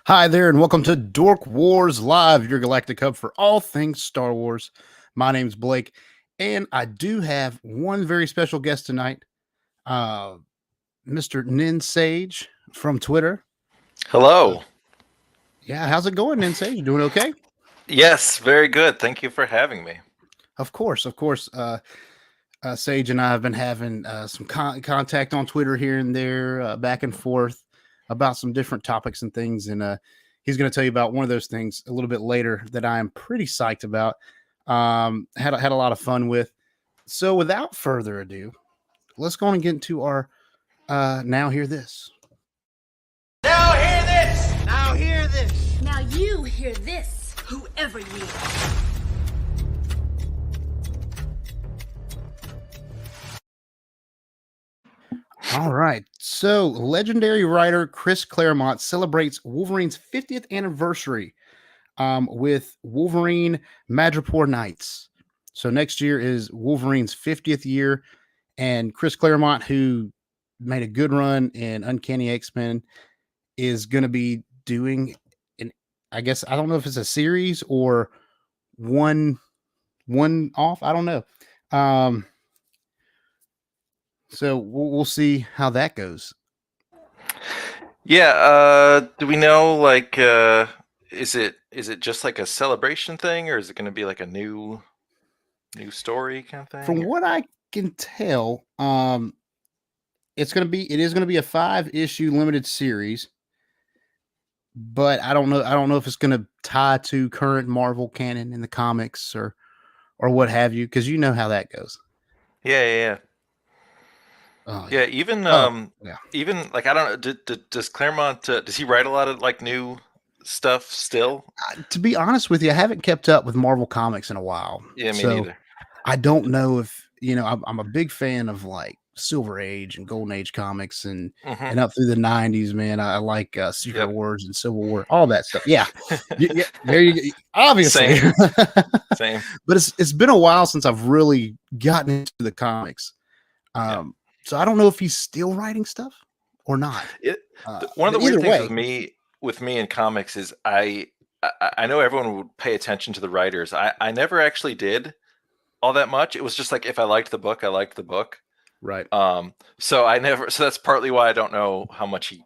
Hi there, and welcome to Dork Wars Live, your galactic hub for all things Star Wars. My name's Blake, and I do have one very special guest tonight, uh, Mr. Nin Sage from Twitter. Hello. Yeah, how's it going, Nin Sage? Doing okay? Yes, very good. Thank you for having me. Of course, of course. Sage and I have been having some contact on Twitter here and there, back and forth about some different topics and things. And he's going to tell you about one of those things a little bit later that I am pretty psyched about. Had a lot of fun with. So without further ado, let's go on and get into our now hear this. Now hear this! Now hear this! Now you hear this, whoever you are. All right. So, legendary writer Chris Claremont celebrates Wolverine's 50th anniversary with Wolverine Madripoor Nights. So, next year is Wolverine's 50th year. And Chris Claremont, who made a good run in Uncanny X-Men, is going to be doing an, I guess, I don't know if it's a series or one off. I don't know. Um, so we'll see how that goes. Yeah, do we know is it just like a celebration thing, or is it going to be like a new story kind of thing? From what I can tell, it is going to be a 5-issue limited series, but I don't know if it's going to tie to current Marvel canon in the comics or what have you, because you know how that goes. Yeah. Oh Yeah, even yeah. even like I don't know, does Claremont does he write a lot of like new stuff still? To be honest with you, I haven't kept up with Marvel comics in a while, Yeah, me so neither. I don't know if I'm a big fan of like Silver Age and Golden Age comics and Hmm. up through the '90s. Man, I like Secret Yep. Wars and Civil War, all that stuff. Yeah, yeah. There you go. Obviously, Same. Same. but it's been a while since I've really gotten into the comics. Yeah. So I don't know if he's still writing stuff or not. It, one of But the weird either things way, with me in comics is I know everyone would pay attention to the writers. I never actually did all that much. It was just like if I liked the book, I liked the book. right? So that's partly why I don't know how much he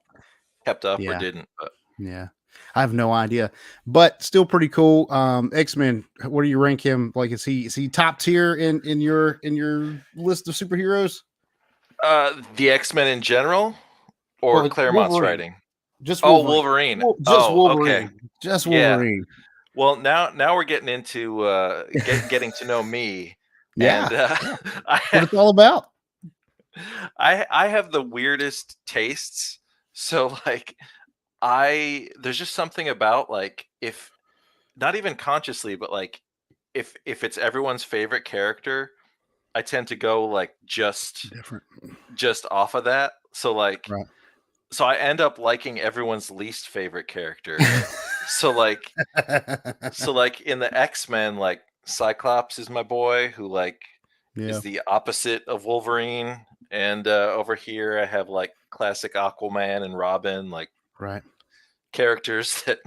kept up or Yeah, didn't. But yeah. I have no idea, but still pretty cool. X-Men. What do you rank him? Like, is he top tier in your list of superheroes? the X-Men in general or Well, Claremont's Wolverine. writing? Just Oh, Wolverine. Wolverine. Just Oh, okay. Wolverine. Just Yeah. Wolverine. Well, now we're getting into getting to know me, and Yeah, yeah. I What have, it's all about. I have the weirdest tastes. So like there's just something about like if not even consciously, but like if it's everyone's favorite character, I tend to go like Different. just off of that. Right. So I end up liking everyone's least favorite character. So like in the X-Men, like Cyclops is my boy who like Yeah. is the opposite of Wolverine. And over here I have like classic Aquaman and Robin, like Right. characters that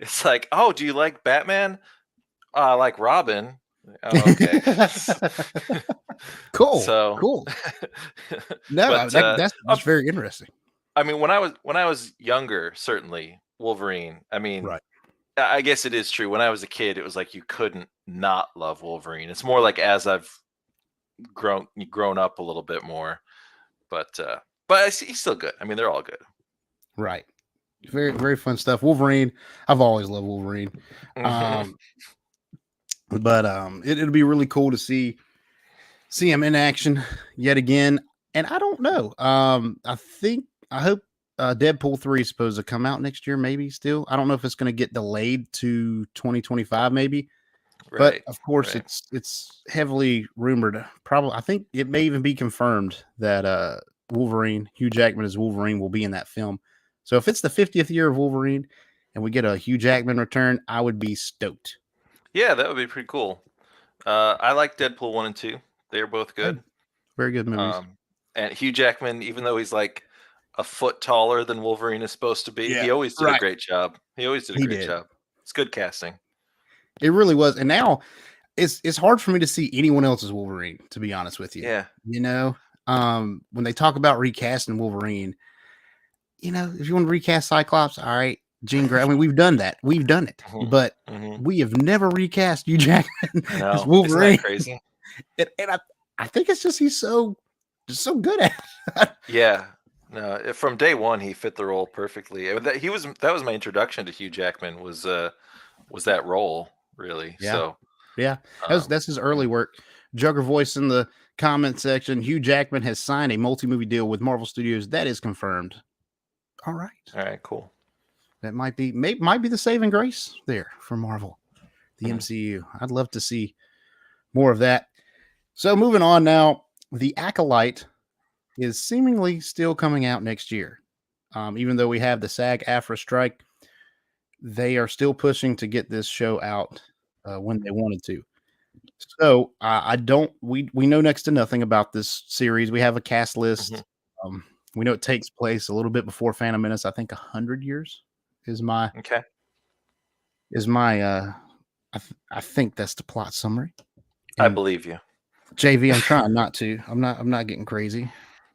it's like, oh, do you like Batman? I like Robin. Oh, okay. Cool. So, Cool. No, but that's very interesting. I mean, when I was younger, certainly Wolverine. I mean, Right. I guess it is true. When I was a kid, it was like you couldn't not love Wolverine. It's more like as I've grown up a little bit more, but he's still good. I mean, they're all good. Right. Very, very fun stuff. Wolverine. I've always loved Wolverine. Mhm. Um, but it'll be really cool to see him in action yet again. And I don't know. I hope Deadpool 3 is supposed to come out next year, maybe still. I don't know if it's going to get delayed to 2025, maybe. But Right, of course, right. it's heavily rumored. Probably, I think it may even be confirmed that Wolverine, Hugh Jackman as Wolverine, will be in that film. So if it's the 50th year of Wolverine and we get a Hugh Jackman return, I would be stoked. Yeah, that would be pretty cool. I like Deadpool 1 and 2. They're both Hey, good. very good movies. Um, and Hugh Jackman, even though he's like a foot taller than Wolverine is supposed to be. Yeah, He always did a right. great job. He always did a He great did. job. It's good casting. It really was. And now it's hard for me to see anyone else's Wolverine, to be honest with you. Yeah. You know, when they talk about recasting Wolverine, you know, if you want to recast Cyclops, all right, Jean Grey. I mean, we've done that. We've done it. Mhm, But mhm. we have never recast Hugh Jackman I as know. Isn't Wolverine. that crazy? And I think it's just he's so good at it. Yeah. No, from day one he fit the role perfectly. That was my introduction to Hugh Jackman was that role, really. Yeah. So Yeah, that's his yeah. early work. Jugger Voice in the comment section. Hugh Jackman has signed a multi-movie deal with Marvel Studios. That is confirmed. All right. All right, cool. That might be the saving grace there for Marvel, the Mhm. MCU. I'd love to see more of that. So moving on now, The Acolyte is seemingly still coming out next year. Even though we have the SAG-AFTRA strike, they are still pushing to get this show out when they wanted to. So I don't. We know next to nothing about this series. We have a cast list. Mhm. We know it takes place a little bit before Phantom Menace. I think 100 years is my Okay. I think that's the plot summary. I And believe you. JV, I'm trying not to. I'm not getting crazy,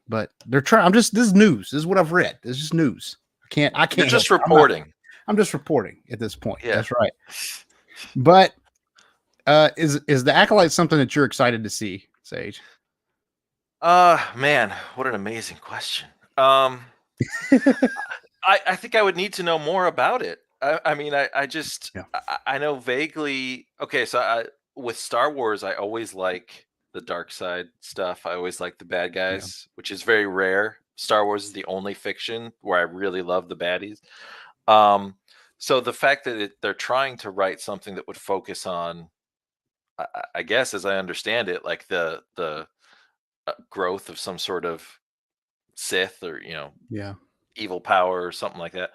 but they're trying. This is news. This is what I've read. This is just news. I can't You're help just it. reporting. I'm just reporting at this point. Yeah. That's right. But is the Acolyte something that you're excited to see, Sage? Man, what an amazing question. I think I would need to know more about it. I mean, I just Yeah. I know vaguely. Okay, so with Star Wars, I always like the dark side stuff. I always like the bad guys, which is very rare. Star Wars is the only fiction where I really love the baddies. So the fact that they're trying to write something that would focus on, I guess, as I understand it, like the growth of some sort of Sith or Yeah. evil power or something like that.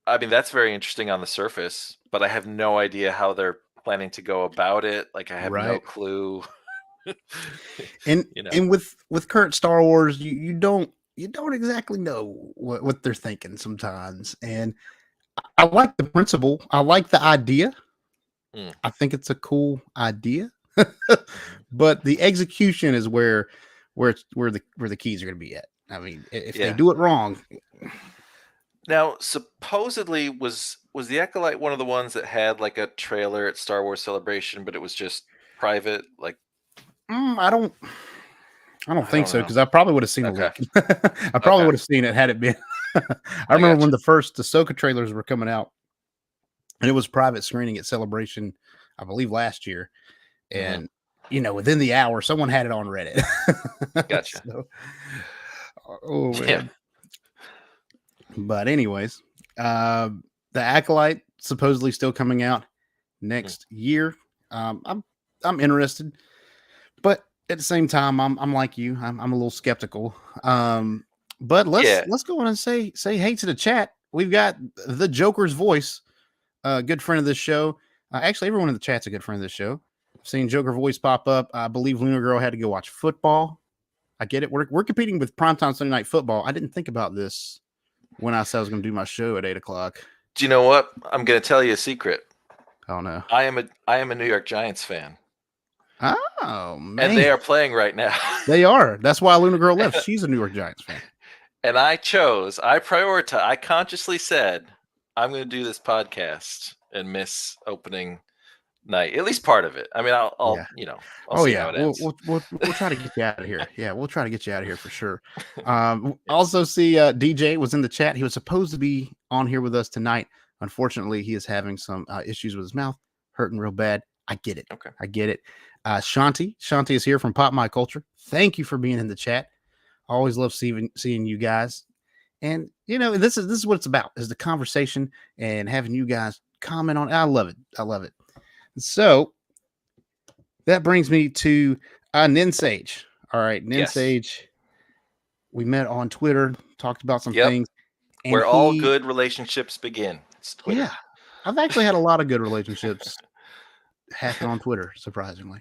I mean, that's very interesting on the surface, but I have no idea how they're planning to go about it. Like, I have no Right. clue. And You know. and with current Star Wars, you don't exactly know what they're thinking sometimes. And I like the principle. I like the idea. Mm. I think it's a cool idea. But the execution is where the keys are going to be at. I mean, if they Yeah. do it wrong, Now, supposedly was the Acolyte one of the ones that had like a trailer at Star Wars Celebration, but it was just private? Like, I don't think don't so, know. because I probably would have seen Okay. a leak. I probably Okay. would have seen it had it been. I remember when the first Ahsoka trailers were coming out, and it was private screening at Celebration, I believe last year, and within the hour, someone had it on Reddit. Gotcha. So, oh man. Yeah. But anyways, the Acolyte supposedly still coming out next year. I'm interested, but at the same time, I'm like you. I'm a little skeptical. But let's go on and say hey to the chat. We've got the Joker's voice, good friend of this show. Actually, everyone in the chat's a good friend of this show. I've seen Joker voice pop up. I believe Lunar Girl had to go watch football. I get it. We're competing with primetime Sunday night football. I didn't think about this when I said I was going to do my show at 8:00. Do you know what? I'm going to tell you a secret. Oh no! I am a New York Giants fan. Oh man! And they are playing right now. They are. That's why Luna Girl left. She's a New York Giants fan. And I consciously said, I'm going to do this podcast and miss opening night, at least part of it. I mean, I'll see how it ends. We'll try to get you out of here. Yeah, we'll try to get you out of here for sure. Also see DJ was in the chat. He was supposed to be on here with us tonight. Unfortunately, he is having some issues with his mouth, hurting real bad. I get it. Okay. I get it. Shanti is here from Pop My Culture. Thank you for being in the chat. Always love seeing you guys. And this is what it's about, is the conversation and having you guys comment on it. I love it. So that brings me to Nin Sage. All right, Nin Sage. We met on Twitter, talked about some things. And where all good relationships begin. It's Twitter. Yeah. I've actually had a lot of good relationships happen on Twitter, surprisingly.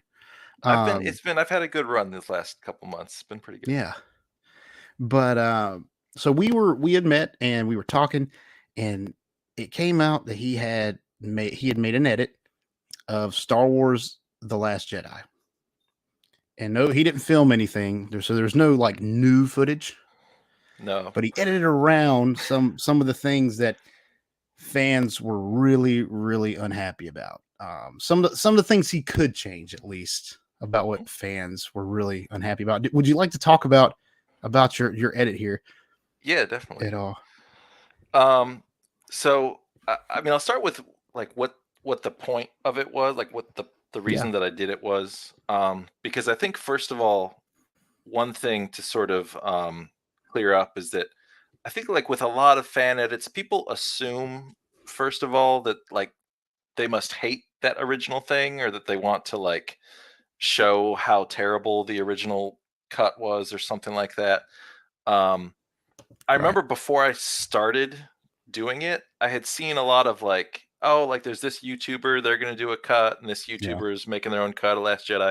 I've had a good run this last couple months. It's been pretty good. Yeah. But So we had met and we were talking, and it came out that he had made an edit of Star Wars: The Last Jedi, and no, he didn't film anything. So there's no like new footage, No. but he edited around some of the things that fans were really unhappy about. Some of the things he could change, at least, about what fans were really unhappy about. Would you like to talk about your edit here Yeah, definitely. at all? So I mean, I'll start with like what the point of it was, like what the Yeah, reason that I did it was. Because I think first of all, one thing to sort of clear up is that I think like with a lot of fan edits, people assume first of all that like they must hate that original thing or that they want to like show how terrible the original cut was or something like that. Um, I right. remember before I started doing it, I had seen a lot of like, oh, like there's this YouTuber, they're gonna do a cut, and this Yeah, YouTuber is making their own cut of Last Jedi,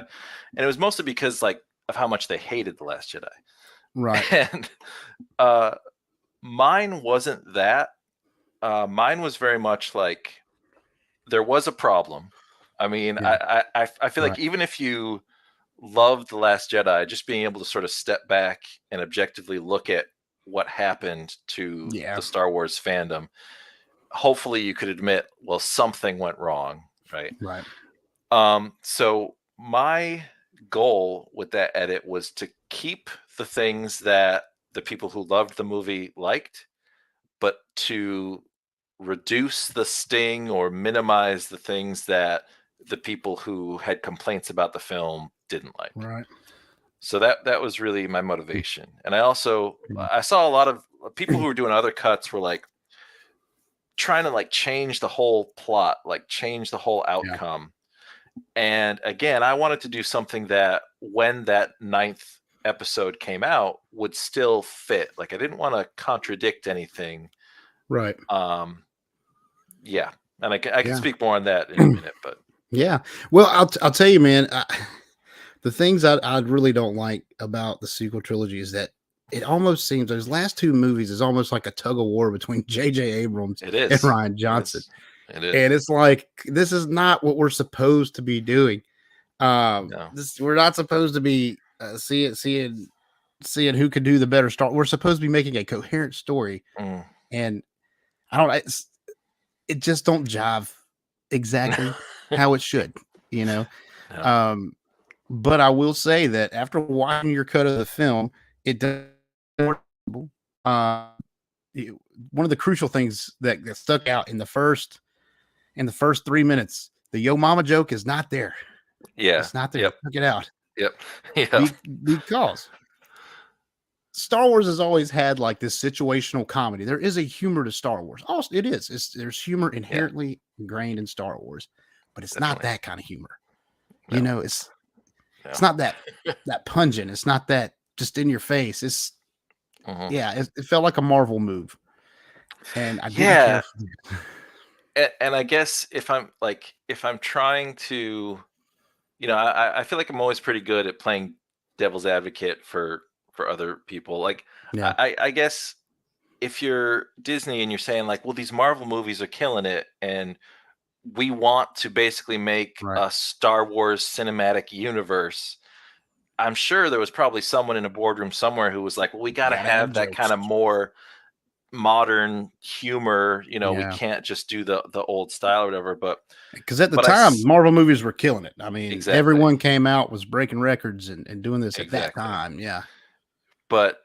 and it was mostly because like of how much they hated the Last Jedi, right. and uh, mine wasn't that. Mine was very much like there was a problem. I mean, Yeah, I feel like right. even if you loved the Last Jedi, just being able to sort of step back and objectively look at what happened to Yeah, the Star Wars fandom, hopefully you could admit, well, something went wrong, right? right. So my goal with that edit was to keep the things that the people who loved the movie liked, but to reduce the sting or minimize the things that the people who had complaints about the film didn't like. Right. So that was really my motivation. And I also Yeah. I saw a lot of people who were doing other cuts were like trying to like change the whole plot, like change the whole Yeah. outcome. And again, I wanted to do something that when that ninth episode came out would still fit. Like I didn't want to contradict anything. Right. Um yeah. And I can Yeah. speak more on that in a minute, but Yeah. Well, I'll tell you, man. The things I really don't like about the sequel trilogy is that it almost seems those last two movies is almost like a tug of war between J.J. Abrams it and is. Ryan It Johnson, is. It is. and it's like this is not what we're supposed to be doing. No. This we're not supposed to be seeing who could do the better start. We're supposed to be making a coherent story, Mm. and I don't. It just don't jive exactly how it should, you know. No. But I will say that after watching your cut of the film, it does. Uh, one of the crucial things that stuck out in the first 3 minutes, the Yo Mama joke is not there. Yeah. It's not there. Yep. Took it out Yep. Yep. because Star Wars has always had like this situational comedy. There is a humor to Star Wars. Also, it is. There's humor Yeah. inherently ingrained in Star Wars, but it's not Definitely. that kind of humor. No. You know, it's not that pungent. It's not that just in your face. It's Mhm. yeah. It felt like a Marvel move, and I didn't Yeah. care for it. And I guess if I'm trying to, you know, I feel like I'm always pretty good at playing devil's advocate for other people. Like Yeah. I guess if you're Disney and you're saying like, well, these Marvel movies are killing it, and we want to basically make Right. a Star Wars cinematic universe. I'm sure there was probably someone in a boardroom somewhere who was like, well, we got to Gotta have have that jokes. kind of more modern humor. You know, we Yeah. can't just do the old style or whatever. But Because at the but I time, s- Marvel movies were killing it. I mean, exactly. everyone came out was breaking records and doing this at that Exactly. time. Yeah. But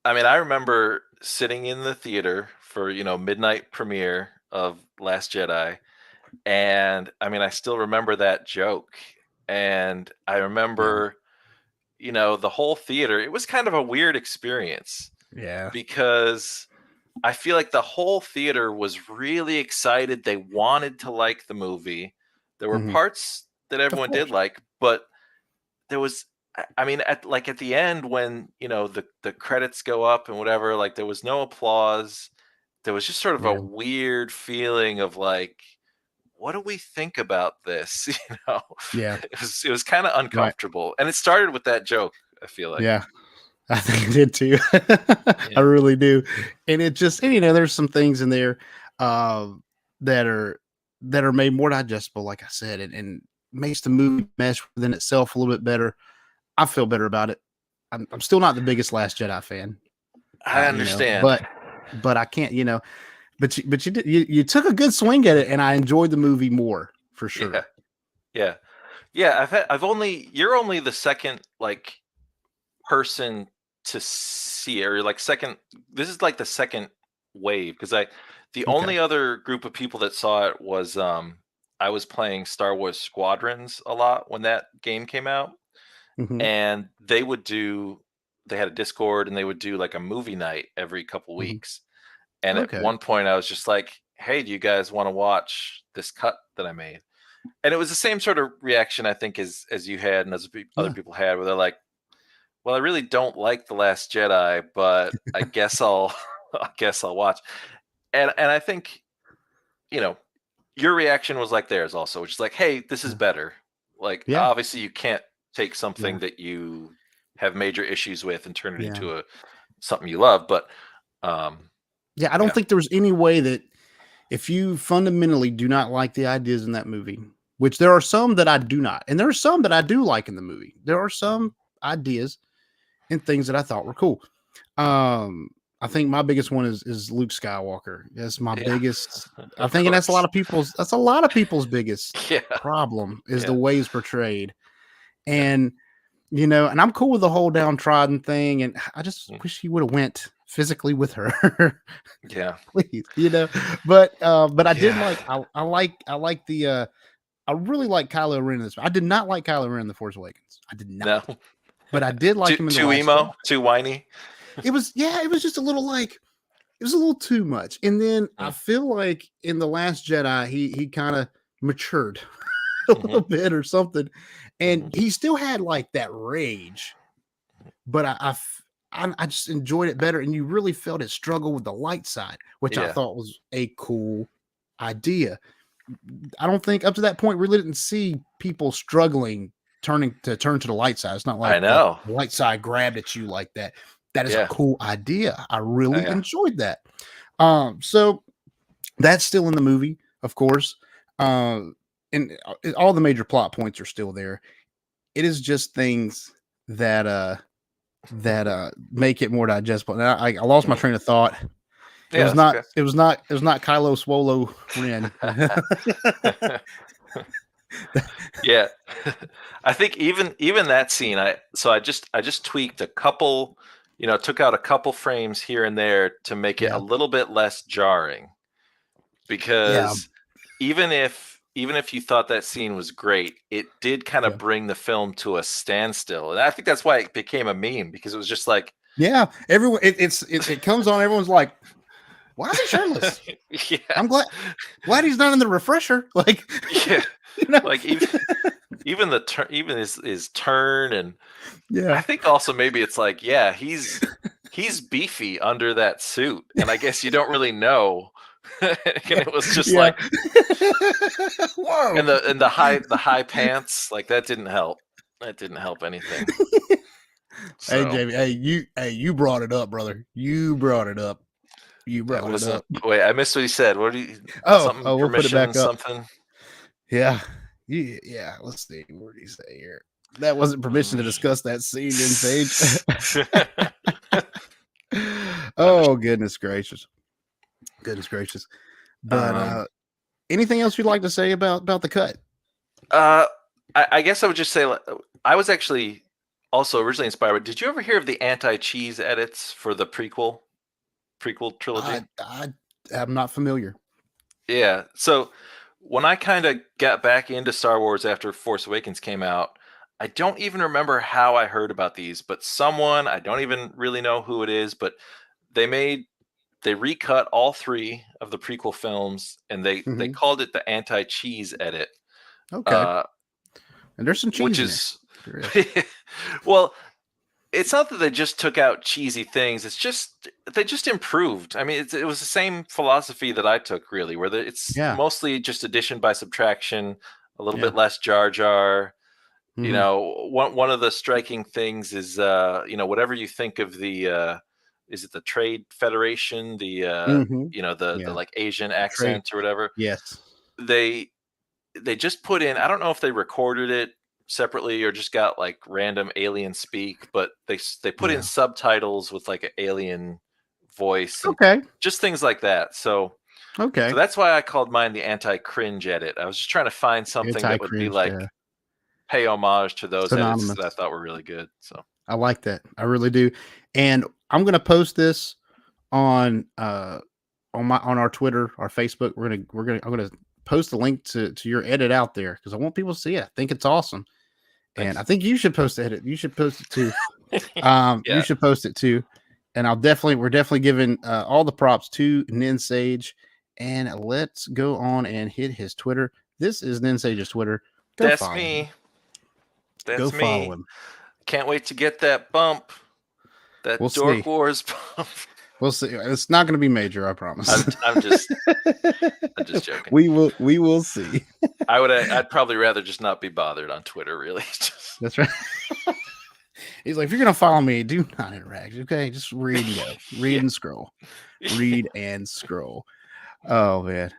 I mean, I remember sitting in the theater for, midnight premiere of Last Jedi. And I mean, I still remember that joke. And I remember, the whole theater, it was kind of a weird experience Yeah. because I feel like the whole theater was really excited. They wanted to like the movie. There were Mhm. parts that everyone did course. like, but there was I mean at the end when the credits go up and whatever, like there was no applause. There was just sort of a Yeah. weird feeling of like, what do we think about this? Yeah. It was kind of Right. uncomfortable, and it started with that joke. I feel like. Yeah. I think I did too. I really do. And it just, and, there's some things in there uh, that are made more digestible, like I said, and makes the movie mesh within itself a little bit better. I feel better about it. I'm still not the biggest Last Jedi fan. I understand, but I can't, but you took a good swing at it, and I enjoyed the movie more for sure. Yeah. You're only the second like person to see it, or like second. This is like the second wave because the only other group of people that saw it was I was playing Star Wars Squadrons a lot when that game came out, and they had a Discord and they would do like a movie night every couple weeks. And at one point I was just like, hey, do you guys want to watch this cut that I made? And it was the same sort of reaction I think as you had and as other people had, where they're like, well, I really don't like The Last Jedi, but I guess I'll watch. And I think, your reaction was like theirs also, which is like, hey, this is better. Like, obviously you can't take something that you have major issues with and turn it into something you love. But I don't think there was any way that if you fundamentally do not like the ideas in that movie, which there are some that I do not, and there are some that I do like in the movie. There are some ideas and things that I thought were cool. I think my biggest one is Luke Skywalker. That's my biggest. I think, and that's a lot of people's biggest problem is the way he's portrayed. And and I'm cool with the whole downtrodden thing, and I just wish he would have went physically with her. Please, but I did I really like Kylo Ren in this. I did not like Kylo Ren in The Force Awakens. I did not. No. But I did like him in too emo, too whiny. It was just a little too much. And then I feel like in The Last Jedi, he kind of matured a little bit or something. And he still had like that rage, but I just enjoyed it better. And you really felt his struggle with the light side, which I thought was a cool idea. I don't think up to that point, we really didn't see people struggling turn to the light side. It's not like the light side grabbed at you like that. That is a cool idea. I really enjoyed that. So that's still in the movie, of course. And all the major plot points are still there. It is just things that make it more digestible. Now I lost my train of thought. It was not Kylo Swolo Ren. Yeah. I think even that scene, I just tweaked a couple, took out a couple frames here and there to make it a little bit less jarring. Because even if you thought that scene was great, it did kind of bring the film to a standstill. And I think that's why it became a meme, because it was just like, everyone it comes on, everyone's like, why is he shirtless? I'm glad he's not in the refresher. Like, like even his turn, and I think also maybe it's like, he's beefy under that suit, and I guess you don't really know. And it was just like, whoa, and the high pants, like that didn't help. That didn't help anything. So. Hey Jamie, you brought it up, brother. You brought it up. Wait, I missed what he said. What do you? We'll put it back up. Something. Yeah. Let's see. What did he say here? That wasn't permission to discuss that scene in Sage. Oh, goodness gracious. But anything else you'd like to say about the cut? I guess I would just say I was actually also originally inspired. Did you ever hear of the anti-cheese edits for the prequel trilogy? I'm not familiar. Yeah. So when I kind of got back into Star Wars after Force Awakens came out, I don't even remember how I heard about these, but someone, I don't even really know who it is, but they recut all 3 of the prequel films, and they called it the anti-cheese edit. Okay. And there's some cheese in there. Well, it's not that they just took out cheesy things. It's just they just improved. I mean, it was the same philosophy that I took, really, where it's mostly just addition by subtraction, a little bit less Jar Jar, You know, one of the striking things is, you know, whatever you think of the, is it the Trade Federation, you know, the like Asian Trade. accent or whatever. Yes. They just put in, I don't know if they recorded it separately or just got like random alien speak, but they put in subtitles with like an alien voice and Okay. just things like that. So Okay. that's why I called mine the anti-cringe edit. I was just trying to find something that would be Anti-cringe, like pay homage to those edits synonymous. that I thought were really good. So I like that. I really do. And I'm gonna post this on our Twitter, our Facebook. I'm gonna post a link to your edit out there because I want people to see it. I think it's awesome. Thanks. And I think you should post the edit. You should post it too. Yeah. You should post it too. And we're definitely giving all the props to Nin Sage. And let's go on and hit his Twitter. This is Nin Sage's Twitter. Go That's follow me. him. That's Go me. follow him. Can't wait to get that bump. That We'll Dork see. Wars bump. We'll see. It's not going to be major, I promise. I'm just joking. We will see. I'd probably rather just not be bothered on Twitter, really. That's right. He's like, if you're gonna follow me, do not interact. Okay, just read and go. Read and scroll. Read and scroll. Oh man.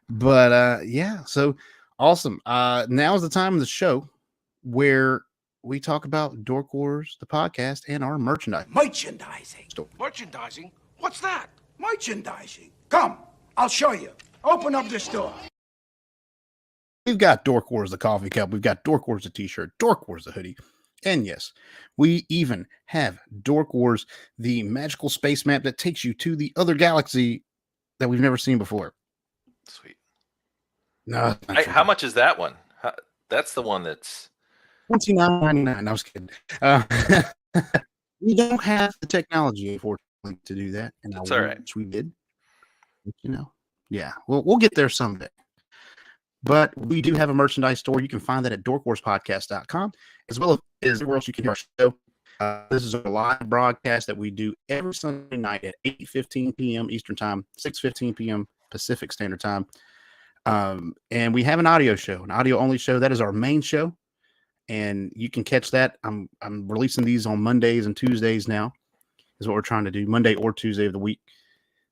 But yeah, so awesome. Now is the time of the show where we talk about Dork Wars, the podcast, and our merchandise. Merchandising. Merchandising? What's that? Merchandising. Come, I'll show you. Open up the store. We've got Dork Wars, the coffee cup. We've got Dork Wars, the t-shirt. Dork Wars, the hoodie. And yes, we even have Dork Wars, the magical space map that takes you to the other galaxy that we've never seen before. Sweet. No, How much is that one? That's the one that's $29.99. I was kidding. We don't have the technology, unfortunately, to do that. And That's all right. Wish we did. But, you know, yeah, we'll get there someday. But we do have a merchandise store. You can find that at dorkwarspodcast.com, as well as everywhere else you can hear our show. This is a live broadcast that we do every Sunday night at 8:15 p.m. Eastern Time, 6:15 p.m. Pacific Standard Time. And we have an audio show, an audio-only show. That is our main show. And you can catch that. I'm releasing these on Mondays and Tuesdays now, is what we're trying to do, Monday or Tuesday of the week.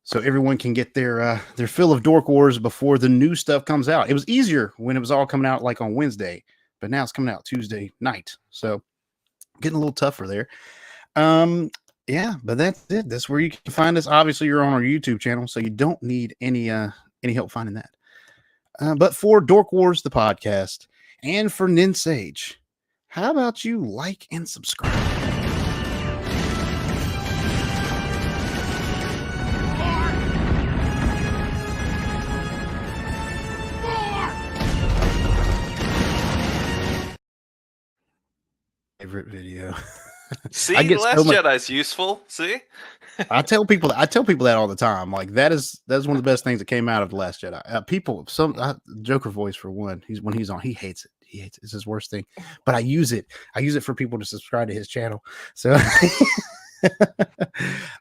So everyone can get their fill of Dork Wars before the new stuff comes out. It was easier when it was all coming out like on Wednesday, but now it's coming out Tuesday night. So getting a little tougher there. Yeah, but that's it. That's where you can find us. Obviously, you're on our YouTube channel, so you don't need any help finding that. But for Dork Wars, the podcast, and for Nin Sage, how about you like and subscribe? Favorite video. See, I get Last so much- Jedi's useful. See? I tell people that all the time. Like that's one of the best things that came out of The Last Jedi. Joker voice for one. When he's on, he hates it. It's his worst thing. But I use it for people to subscribe to his channel. So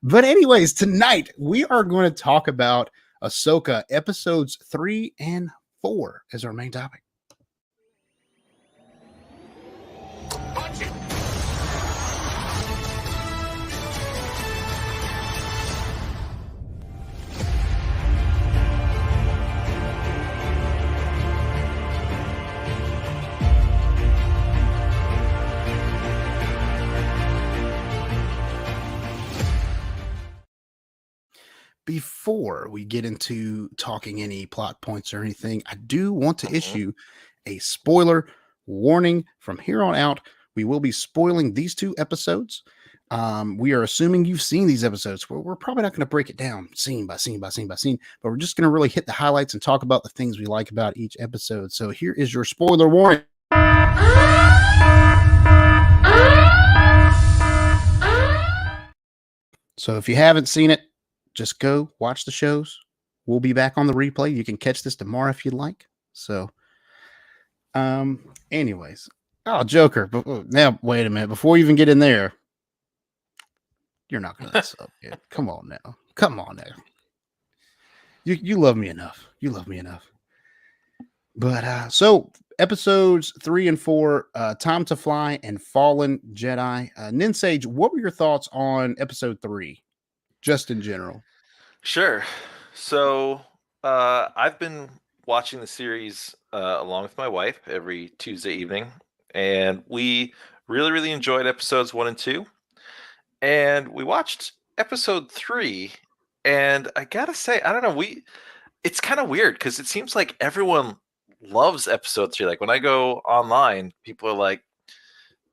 but anyways, tonight we are going to talk about Ahsoka episodes 3 and 4 as our main topic. Before we get into talking any plot points or anything, I do want to issue a spoiler warning. From here on out, we will be spoiling these 2 episodes. We are assuming you've seen these episodes. We're probably not going to break it down scene by scene, but we're just going to really hit the highlights and talk about the things we like about each episode. So here is your spoiler warning. So if you haven't seen it, just go watch the shows. We'll be back on the replay. You can catch this tomorrow if you'd like. So, anyways. Oh, Joker. Now, wait a minute. Before you even get in there, you're not going to mess up, kid. Come on now. You love me enough. But so episodes 3 and 4, Time to Fly and Fallen Jedi. Ninsage, what were your thoughts on episode 3, just in general? Sure. So I've been watching the series along with my wife every Tuesday evening, and we really, really enjoyed episodes 1 and 2. And we watched episode 3, and I gotta say, I don't know, it's kind of weird because it seems like everyone loves episode 3. Like when I go online, people are like,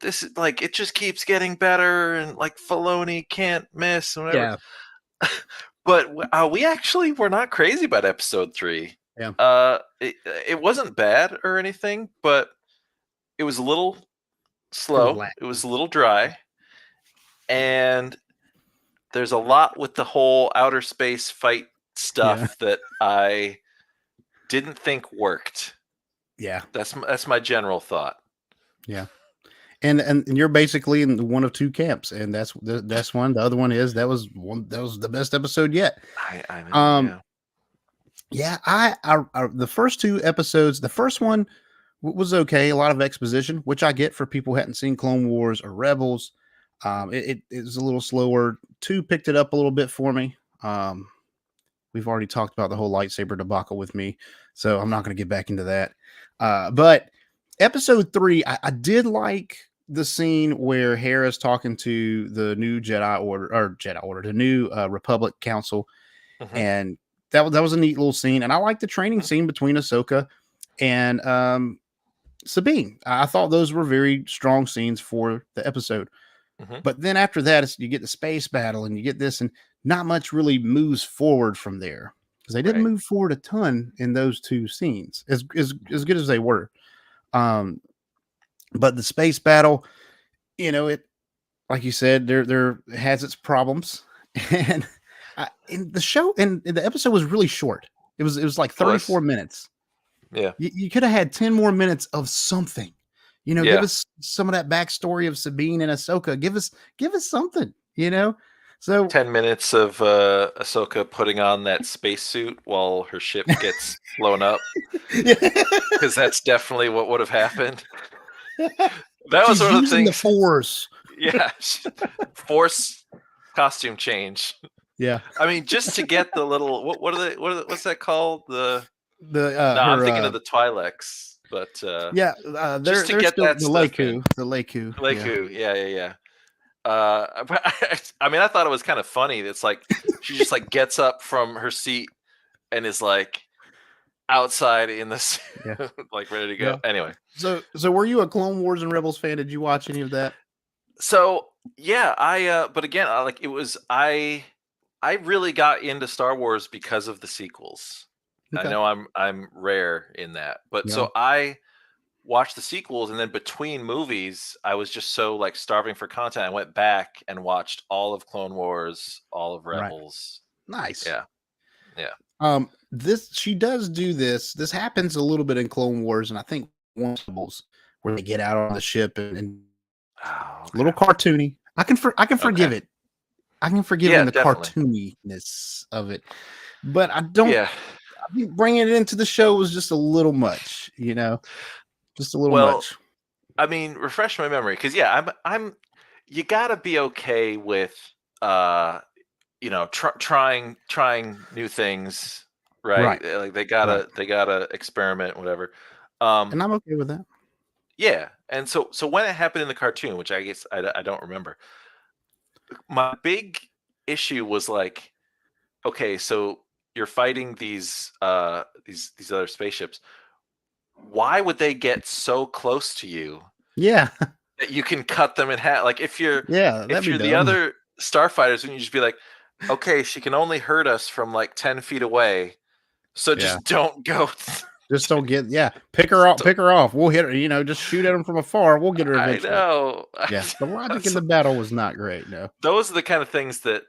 "This is like it just keeps getting better," and like Filoni can't miss, and whatever. Yeah. But we actually were not crazy about episode 3. Yeah. It wasn't bad or anything, but it was a little slow. It was a little dry, and there's a lot with the whole outer space fight stuff that I didn't think worked. Yeah. That's my general thought. Yeah. And you're basically in one of two camps, and that's one. The other one is that was the best episode yet. I know. Yeah. I the first 2 episodes, the first one was okay, a lot of exposition, which I get for people who hadn't seen Clone Wars or Rebels. It was a little slower. 2 picked it up a little bit for me. We've already talked about the whole lightsaber debacle with me, so I'm not going to get back into that. But episode 3, I did like the scene where Hera's talking to the new the new Republic Council, and that was a neat little scene. And I like the training scene between Ahsoka and Sabine. I thought those were very strong scenes for the episode. But then after that, you get the space battle, and you get this, and not much really moves forward from there, because they didn't move forward a ton in those 2 scenes, as good as they were. But the space battle, it, like you said, there has its problems, and in the show, and the episode was really short. It was like 34 minutes. Yeah, you could have had 10 more minutes of something. Give us some of that backstory of Sabine and Ahsoka. Give us something. So 10 minutes of Ahsoka putting on that spacesuit while her ship gets blown up, because that's definitely what would have happened. That was one of the things. The Force. Yeah, Force costume change. Yeah, I mean, just to get the little what's that called? I'm thinking of the Twi'leks, but just to get that the Leku. Yeah. I mean, I thought it was kind of funny. It's like she just like gets up from her seat and is like outside in the like ready to go. Anyway, so were you a Clone Wars and Rebels fan? Did you watch any of that? So yeah, but again, I really got into Star Wars because of the sequels. Okay. I know I'm rare in that, but so I watched the sequels, and then between movies, I was just so like starving for content. I went back and watched all of Clone Wars, all of Rebels. Right. Nice. Yeah. She does do this. This happens a little bit in Clone Wars, and I think Rebels, where they get out on the ship and a little cartoony. I can forgive it. I can forgive the cartooniness of it, but I don't. Yeah. I think bringing it into the show was just a little much, just a little much. I mean, refresh my memory, because I'm. You gotta be okay with, trying new things, right? Like they gotta experiment, whatever. And I'm okay with that. Yeah, and so when it happened in the cartoon, which I guess I don't remember, my big issue was like, okay, so you're fighting these other spaceships. Why would they get so close to you? Yeah, that you can cut them in half. Like if you're the dumb. Other starfighters, wouldn't you just be like, okay, she can only hurt us from like 10 feet away, so just don't go. Just don't get pick her off. We'll hit her. Just shoot at them from afar. We'll get her eventually. I know. Yeah, the logic in the battle was not great. No, those are the kind of things that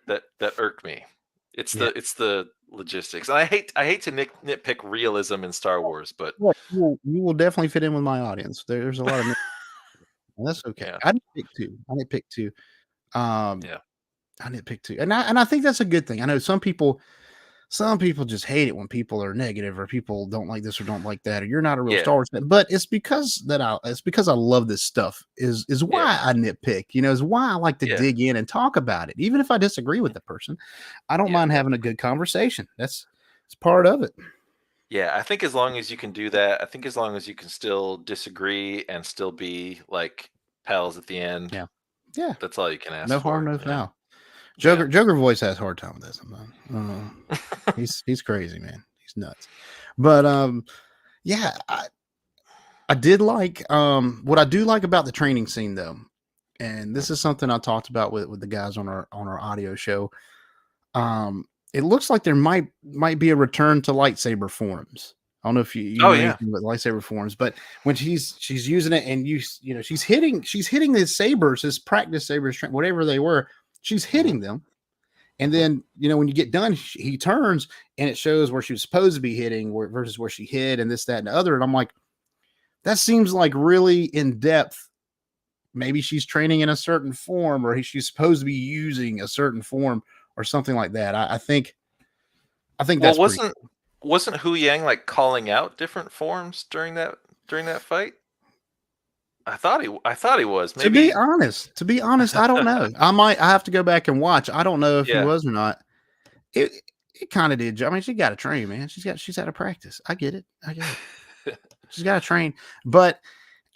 irk me. It's the logistics, and I hate to nitpick realism in Star Wars, but you will definitely fit in with my audience. There's a lot of that's okay. I didn't pick two. I nitpick too, and I think that's a good thing. I know some people some people just hate it when people are negative or people don't like this or don't like that, or you're not a real Yeah. Star Wars fan. But it's because I love this stuff is why I nitpick, is why I like to dig in and talk about it. Even if I disagree with the person, I don't mind having a good conversation. It's part of it. Yeah, I think as long as you can do that, I think as long as you can still disagree and still be like pals at the end, Yeah, that's all you can ask no for. harm, no foul. Joker voice has a hard time with this. He's crazy, man. He's nuts. But yeah, I did like what I do like about the training scene though, and this is something I talked about with the guys on our audio show. It looks like there might be a return to lightsaber forms. I don't know if you know anything about lightsaber forms, but when she's using it and she's hitting the sabers, his practice sabers, whatever they were, she's hitting them. And then, when you get done, he turns and it shows where she was supposed to be hitting versus where she hit and this, that, and the other. And I'm like, that seems like really in depth. Maybe she's training in a certain form or she's supposed to be using a certain form or something like that. I think that's wasn't Hu Yang like calling out different forms during that fight? I thought he was. Maybe. To be honest, I don't know. I have to go back and watch. I don't know if he was or not. It kind of did. I mean, she got to train, man. She's got to practice. I get it. She's got to train, but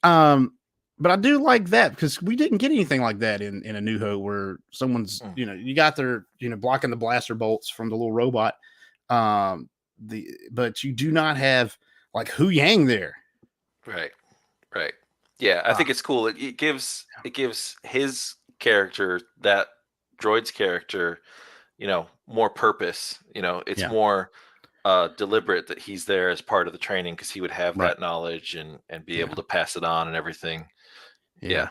I do like that because we didn't get anything like that in A New Hope where someone's, you got their, blocking the blaster bolts from the little robot. But you do not have like Hu Yang there. Right. Yeah, I think it's cool. It gives his character, that droid's character, more purpose. It's more deliberate that he's there as part of the training because he would have that knowledge and be able to pass it on and everything. Yeah.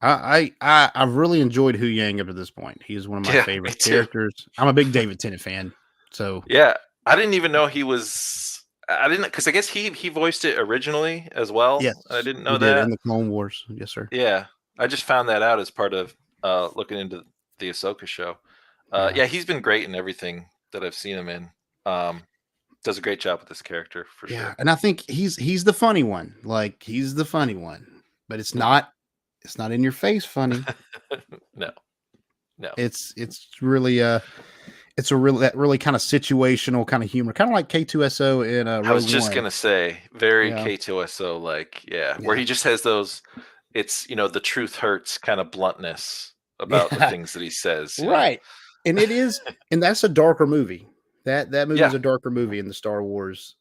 I really enjoyed Hu Yang up to this point. He is one of my favorite characters. I'm a big David Tennant fan. So yeah, I didn't even know he was. I didn't, because I guess he voiced it originally as well. Yes, I didn't know that in the Clone Wars. Yes, sir. Yeah, I just found that out as part of looking into the Ahsoka show. Yeah, he's been great in everything that I've seen him in. Does a great job with this character for sure. And I think he's the funny one. Like he's the funny one, but it's not in your face funny. No. It's really it's a really kind of situational kind of humor, kind of like K2SO in Rogue I was just One. Gonna say very K2SO, like where he just has those. It's the truth hurts kind of bluntness about the things that he says. Right, and it is, and that's a darker movie. That movie is a darker movie in the Star Wars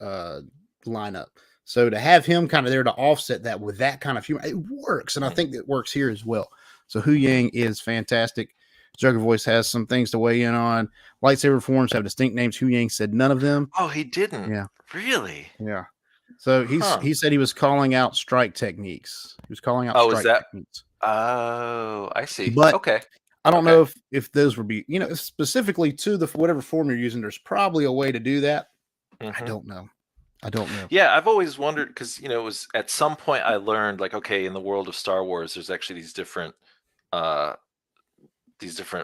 lineup. So to have him kind of there to offset that with that kind of humor, it works, and I think it works here as well. So Hu Yang is fantastic. Joker voice has some things to weigh in on. Lightsaber forms have distinct names. Hu Yang said none of them. Oh, he didn't. Yeah. Really? Yeah. So he said he was calling out strike techniques. He was calling out techniques. Oh, I see. But okay. I don't know if those would be, specifically to the whatever form you're using. There's probably a way to do that. I don't know. Yeah, I've always wondered because it was at some point I learned like, okay, in the world of Star Wars, there's actually these different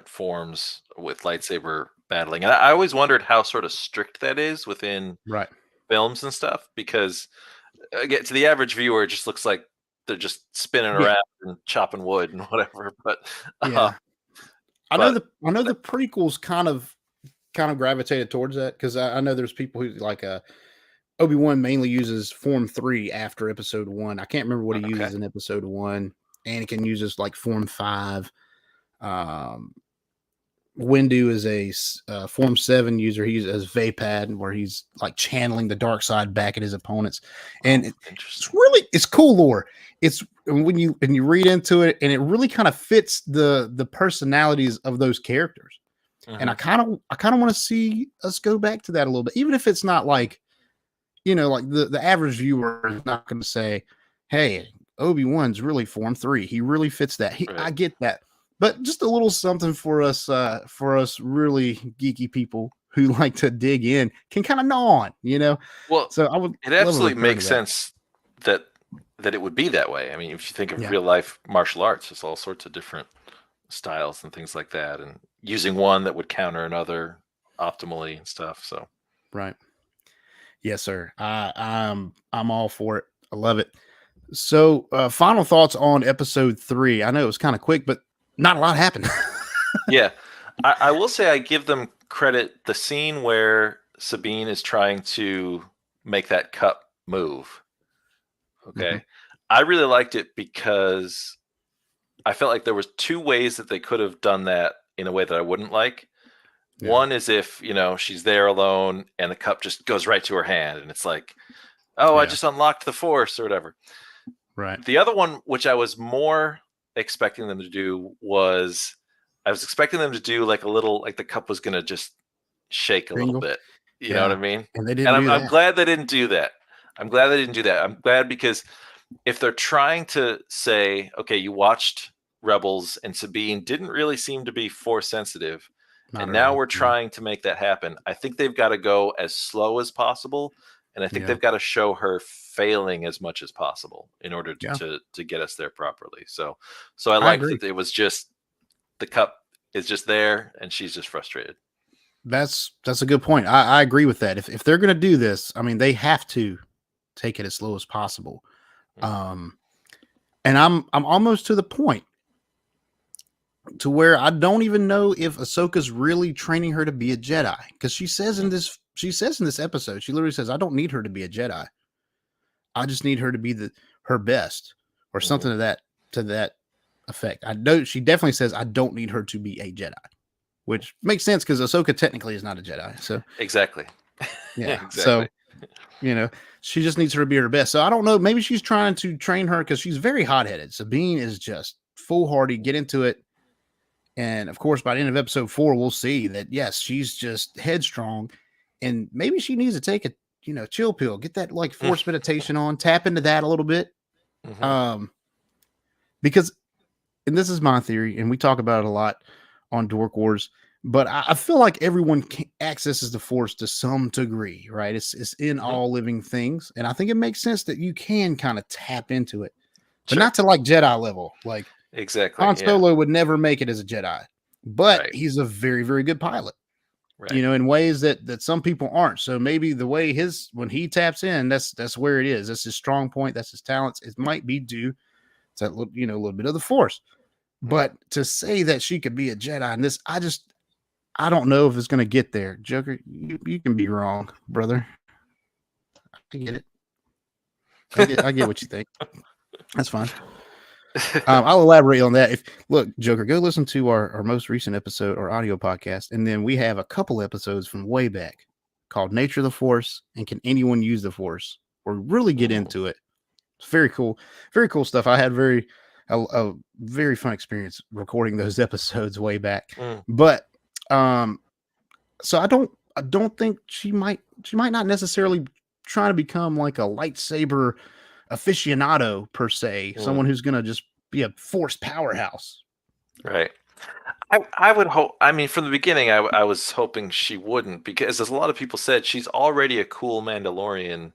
forms with lightsaber battling, and I always wondered how sort of strict that is within films and stuff, because again, to the average viewer, it just looks like they're just spinning around and chopping wood and whatever. But I know the prequels kind of gravitated towards that because I know there's people who like Obi-Wan mainly uses Form 3 after Episode 1. I can't remember what he uses in Episode 1. Anakin uses like Form 5. Windu is a Form 7 user. He uses Vapad, where he's like channeling the dark side back at his opponents. And it's cool lore. It's when you read into it, and it really kind of fits the personalities of those characters. And I kind of want to see us go back to that a little bit, even if it's not like, like the average viewer is not going to say, hey, Obi-Wan's really Form 3. He really fits that. I get that. But just a little something for us really geeky people who like to dig in can kind of gnaw on, Well, so I would. It absolutely makes sense that it would be that way. I mean, if you think of real life martial arts, there's all sorts of different styles and things like that, and using one that would counter another optimally and stuff. So Right. Yes, sir. I'm all for it. I love it. So, final thoughts on episode 3. I know it was kind of quick, but not a lot happened. Yeah, I will say I give them credit. The scene where Sabine is trying to make that cup move. Okay, I really liked it because I felt like there was two ways that they could have done that in a way that I wouldn't like. Yeah. One is if, she's there alone and the cup just goes right to her hand and it's like, oh, I Yeah. just unlocked the force or whatever. Right. The other one, which I was more expecting them to do, was I was expecting them to do like a little, like the cup was going to just shake a little Kringle? bit. You know what I mean? And they didn't And do I'm that. glad they didn't do that. I'm glad because if they're trying to say, okay, you watched Rebels and Sabine didn't really seem to be force sensitive, Not and at now all. we're No. trying to make that happen. I think they've got to go as slow as possible, and I think Yeah. they've got to show her failing as much as possible in order Yeah. to get us there properly. So I I liked agree. that it was just the cup is just there and she's just frustrated. That's a good point. I agree with that. If they're gonna do this, I mean, they have to take it as slow as possible. And I'm almost to the point to where I don't even know if Ahsoka's really training her to be a Jedi, because she says in this episode, she literally says, "I don't need her to be a Jedi. I just need her to be her best," or something to that effect. I know she definitely says, "I don't need her to be a Jedi," which makes sense because Ahsoka technically is not a Jedi. So Exactly. yeah, Exactly. so she just needs her to be her best. So I don't know. Maybe she's trying to train her because she's very hot headed. Sabine is just foolhardy. Get into it. And of course, by the end of episode 4, we'll see that yes, she's just headstrong, and maybe she needs to take a chill pill, get that like force meditation on, tap into that a little bit, because, and this is my theory, and we talk about it a lot on Dork Wars, but I feel like everyone accesses the force to some degree, right? It's in all living things, and I think it makes sense that you can kind of tap into it, but not to like Jedi level, like. Exactly. Han Solo would never make it as a Jedi, but he's a very, very good pilot, Right. in ways that some people aren't. So maybe the way when he taps in, that's where it is. That's his strong point. That's his talents. It might be due to a little bit of the force, but to say that she could be a Jedi in this, I don't know if it's going to get there. Joker, you can be wrong, brother. I get it. I get what you think. That's fine. I'll elaborate on that. Look, Joker, go listen to our most recent episode, our audio podcast, and then we have a couple episodes from way back called "Nature of the Force" and "Can Anyone Use the Force?" Where we really get into it. It's very cool stuff. I had a very fun experience recording those episodes way back. But so I don't think she might not necessarily try to become like a lightsaber aficionado per se, someone who's gonna just be a force powerhouse. Right. I would hope. I mean, from the beginning, I was hoping she wouldn't, because as a lot of people said, she's already a cool Mandalorian.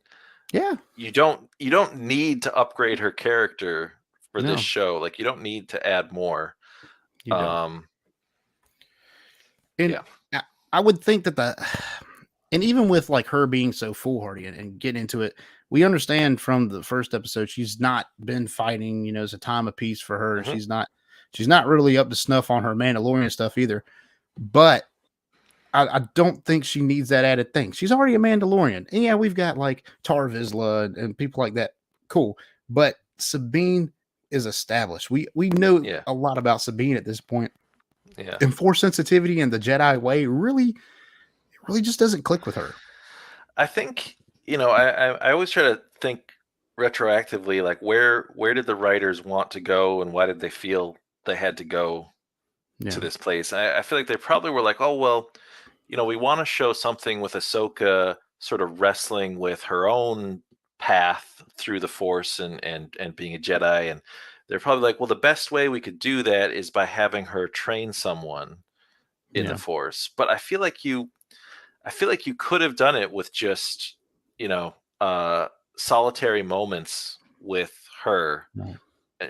Yeah. You don't need to upgrade her character for No. this show. Like, you don't need to add more. You don't. Yeah. I would think that and even with like her being so foolhardy and getting into it, we understand from the first episode she's not been fighting. It's a time of peace for her. She's not really up to snuff on her Mandalorian stuff either. But I don't think she needs that added thing. She's already a Mandalorian. And yeah, we've got like Tar Vizsla and people like that. Cool. But Sabine is established. We know a lot about Sabine at this point. Yeah. And force sensitivity and the Jedi way really just doesn't click with her. I think, I always try to think retroactively, like where did the writers want to go and why did they feel they had to go to this place? I feel like they probably were like, oh, well, we want to show something with Ahsoka sort of wrestling with her own path through the Force and being a Jedi. And they're probably like, well, the best way we could do that is by having her train someone in the Force. But I feel like you could have done it with just, solitary moments with her.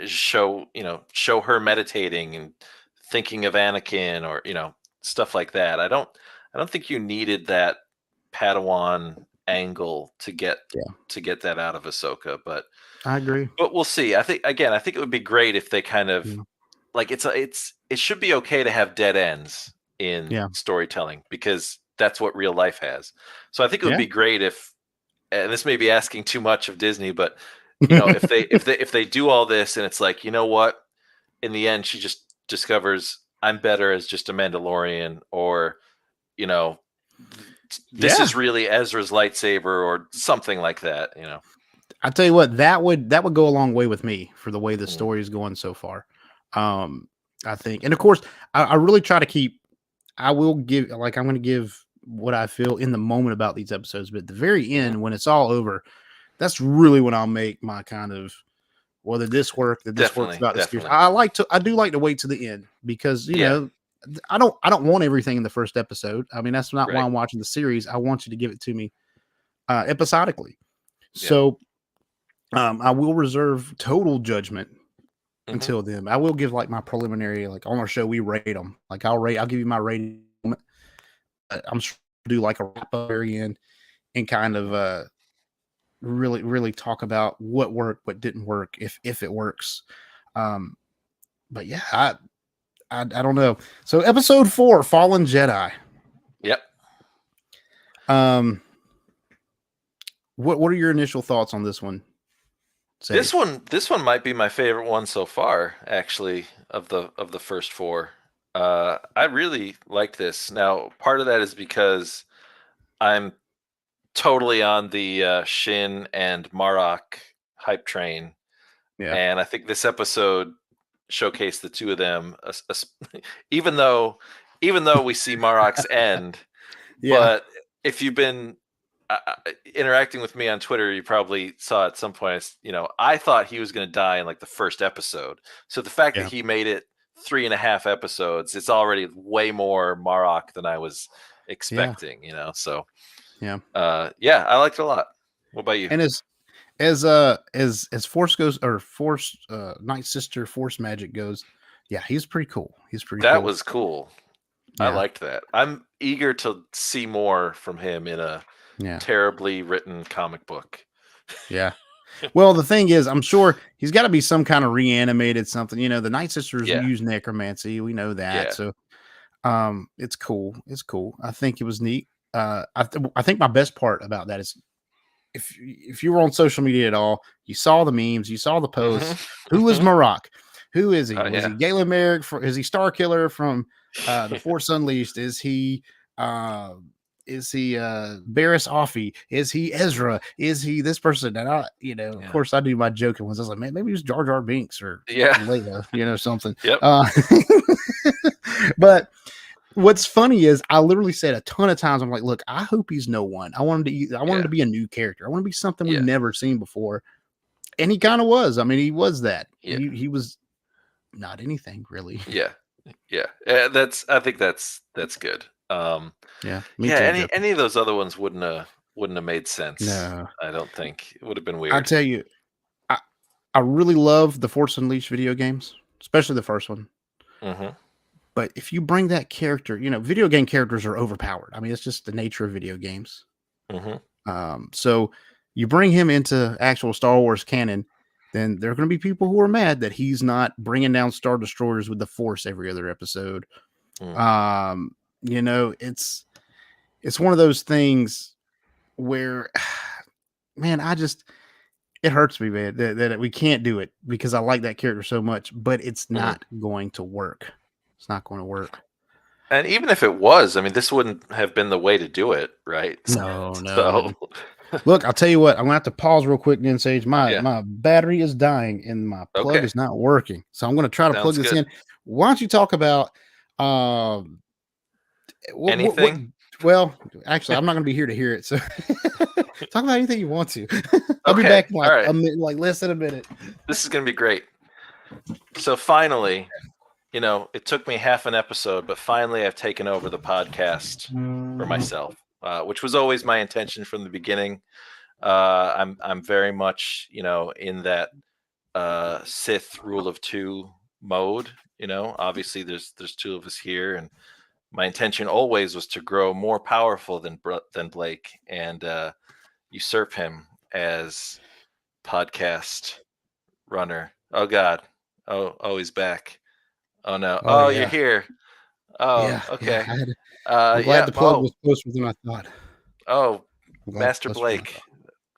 Show her meditating and thinking of Anakin or, stuff like that. I don't think you needed that Padawan angle to get Yeah. that out of Ahsoka, but I agree. we'll see. I think it would be great if they kind of Yeah. like it should be okay to have dead ends in Yeah. storytelling because that's what real life has. So I think it would Yeah. be great if, and this may be asking too much of Disney, but you know, if they do all this and it's like, you know what, in the end she just discovers I'm better as just a Mandalorian, or you know, this Yeah. is really Ezra's lightsaber or something like that, you know. I tell you what, that would go a long way with me for the way the Mm. story is going so far. I think, and of course, I really try to keep. I will give, like, I'm going to give what I feel in the moment about these episodes, but at the very end, when it's all over, that's really when I'll make my kind of whether this worked, that this works about the series. I do like to wait to the end because I don't want everything in the first episode. I mean, that's not why I'm watching the series. I want you to give it to me episodically. So I will reserve total judgment until then. I will give like my preliminary, like on our show, we rate them. Like I'll give you my rating. I'm sure we'll do like a wrap up very end and kind of really, really talk about what worked, what didn't work, if it works. But yeah, I don't know. So episode 4, Fallen Jedi. Yep. What are your initial thoughts on this one? This one might be my favorite one so far, actually, of the first 4. I really like this. Now, part of that is because I'm totally on the Shin and Marok hype train. Yeah. And I think this episode showcased the two of them, even though we see Marok's end. But if you've been interacting with me on Twitter, you probably saw at some point, I thought he was going to die in like the first episode. So the fact that he made it 3.5 episodes, it's already way more Marok than I was expecting, so I liked it a lot. What about you? And as Force goes, or Force Night Sister Force Magic goes, he's pretty cool. That was cool. I liked that. I'm eager to see more from him in a terribly written comic book. Yeah. Well, the thing is, I'm sure he's got to be some kind of reanimated something. The Night Sisters use necromancy. We know that. Yeah. So it's cool. It's cool. I think it was neat. I think my best part about that is if you were on social media at all, you saw the memes, you saw the posts. Who was Marok? Who is he? Was he Galen Merrick? Is he Star Killer from The Force Unleashed? Is he Barris Offee? Is he Ezra? Is he this person? And of course, I do my joking ones. I was like, man, maybe it was Jar Jar Binks or Leia, something. Yep. But what's funny is I literally said a ton of times, I'm like, look, I hope he's no one. I want him to be a new character. I want to be something we've never seen before. And he kind of was. I mean, he was that. Yeah. He was not anything really. Yeah. I think that's good. Any of those other ones wouldn't have made sense. No, I don't think. It would have been weird. I'll tell you, I really love the Force Unleashed video games, especially the first one. But if you bring that character, video game characters are overpowered. I mean, it's just the nature of video games. So you bring him into actual Star Wars canon, then there are going to be people who are mad that he's not bringing down Star Destroyers with the Force every other episode. It's one of those things where, man, it hurts me, man, that we can't do it because I like that character so much, but it's not going to work. It's not going to work. And even if it was, I mean, this wouldn't have been the way to do it, right? No. So. Look, I'll tell you what, I'm going to have to pause real quick then, Sage. My battery is dying and my plug is not working. So I'm going to try to plug this in. Why don't you talk about anything? Well, actually, I'm not going to be here to hear it. So talk about anything you want to. I'll be back in like less than a minute. This is going to be great. So finally, it took me half an episode, but finally I've taken over the podcast for myself, which was always my intention from the beginning. I'm very much, in that Sith rule of 2 mode. Obviously there's 2 of us here, and my intention always was to grow more powerful than Blake and usurp him as podcast runner. Oh God. Oh, he's back. Oh no. Oh Oh, you're yeah, here. Oh, yeah, yeah. okay. I'm glad Yeah. the plug Oh, was closer than I thought. oh, I'm glad it's Master closer than I Blake,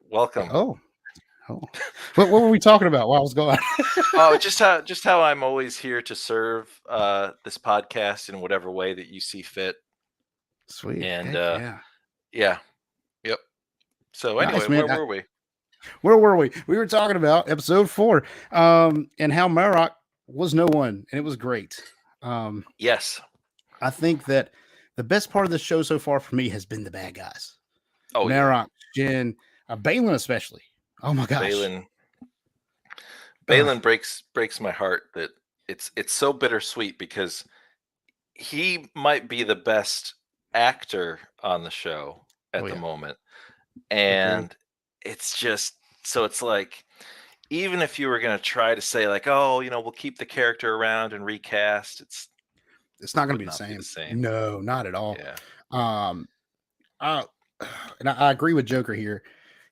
welcome. thought. Oh. What were we talking about while I was gone? Oh, just how I'm always here to serve this podcast in whatever way that you see fit. Sweet. And Heck yeah. yeah, yep. So anyway, Nice, where man. were we? Where were we? We were talking about episode 4, and how Marok was no one, and it was great. Yes. I think that the best part of the show so far for me has been the bad guys. Oh yeah. Marok, Jin, Balin especially. Oh my gosh. Balin breaks my heart that it's so bittersweet because he might be the best actor on the show at the moment. And it's just so it's like even if you were going to try to say like, oh, we'll keep the character around and recast, it's not going to would be not the be same. No, not at all. Yeah. And I agree with Joker here.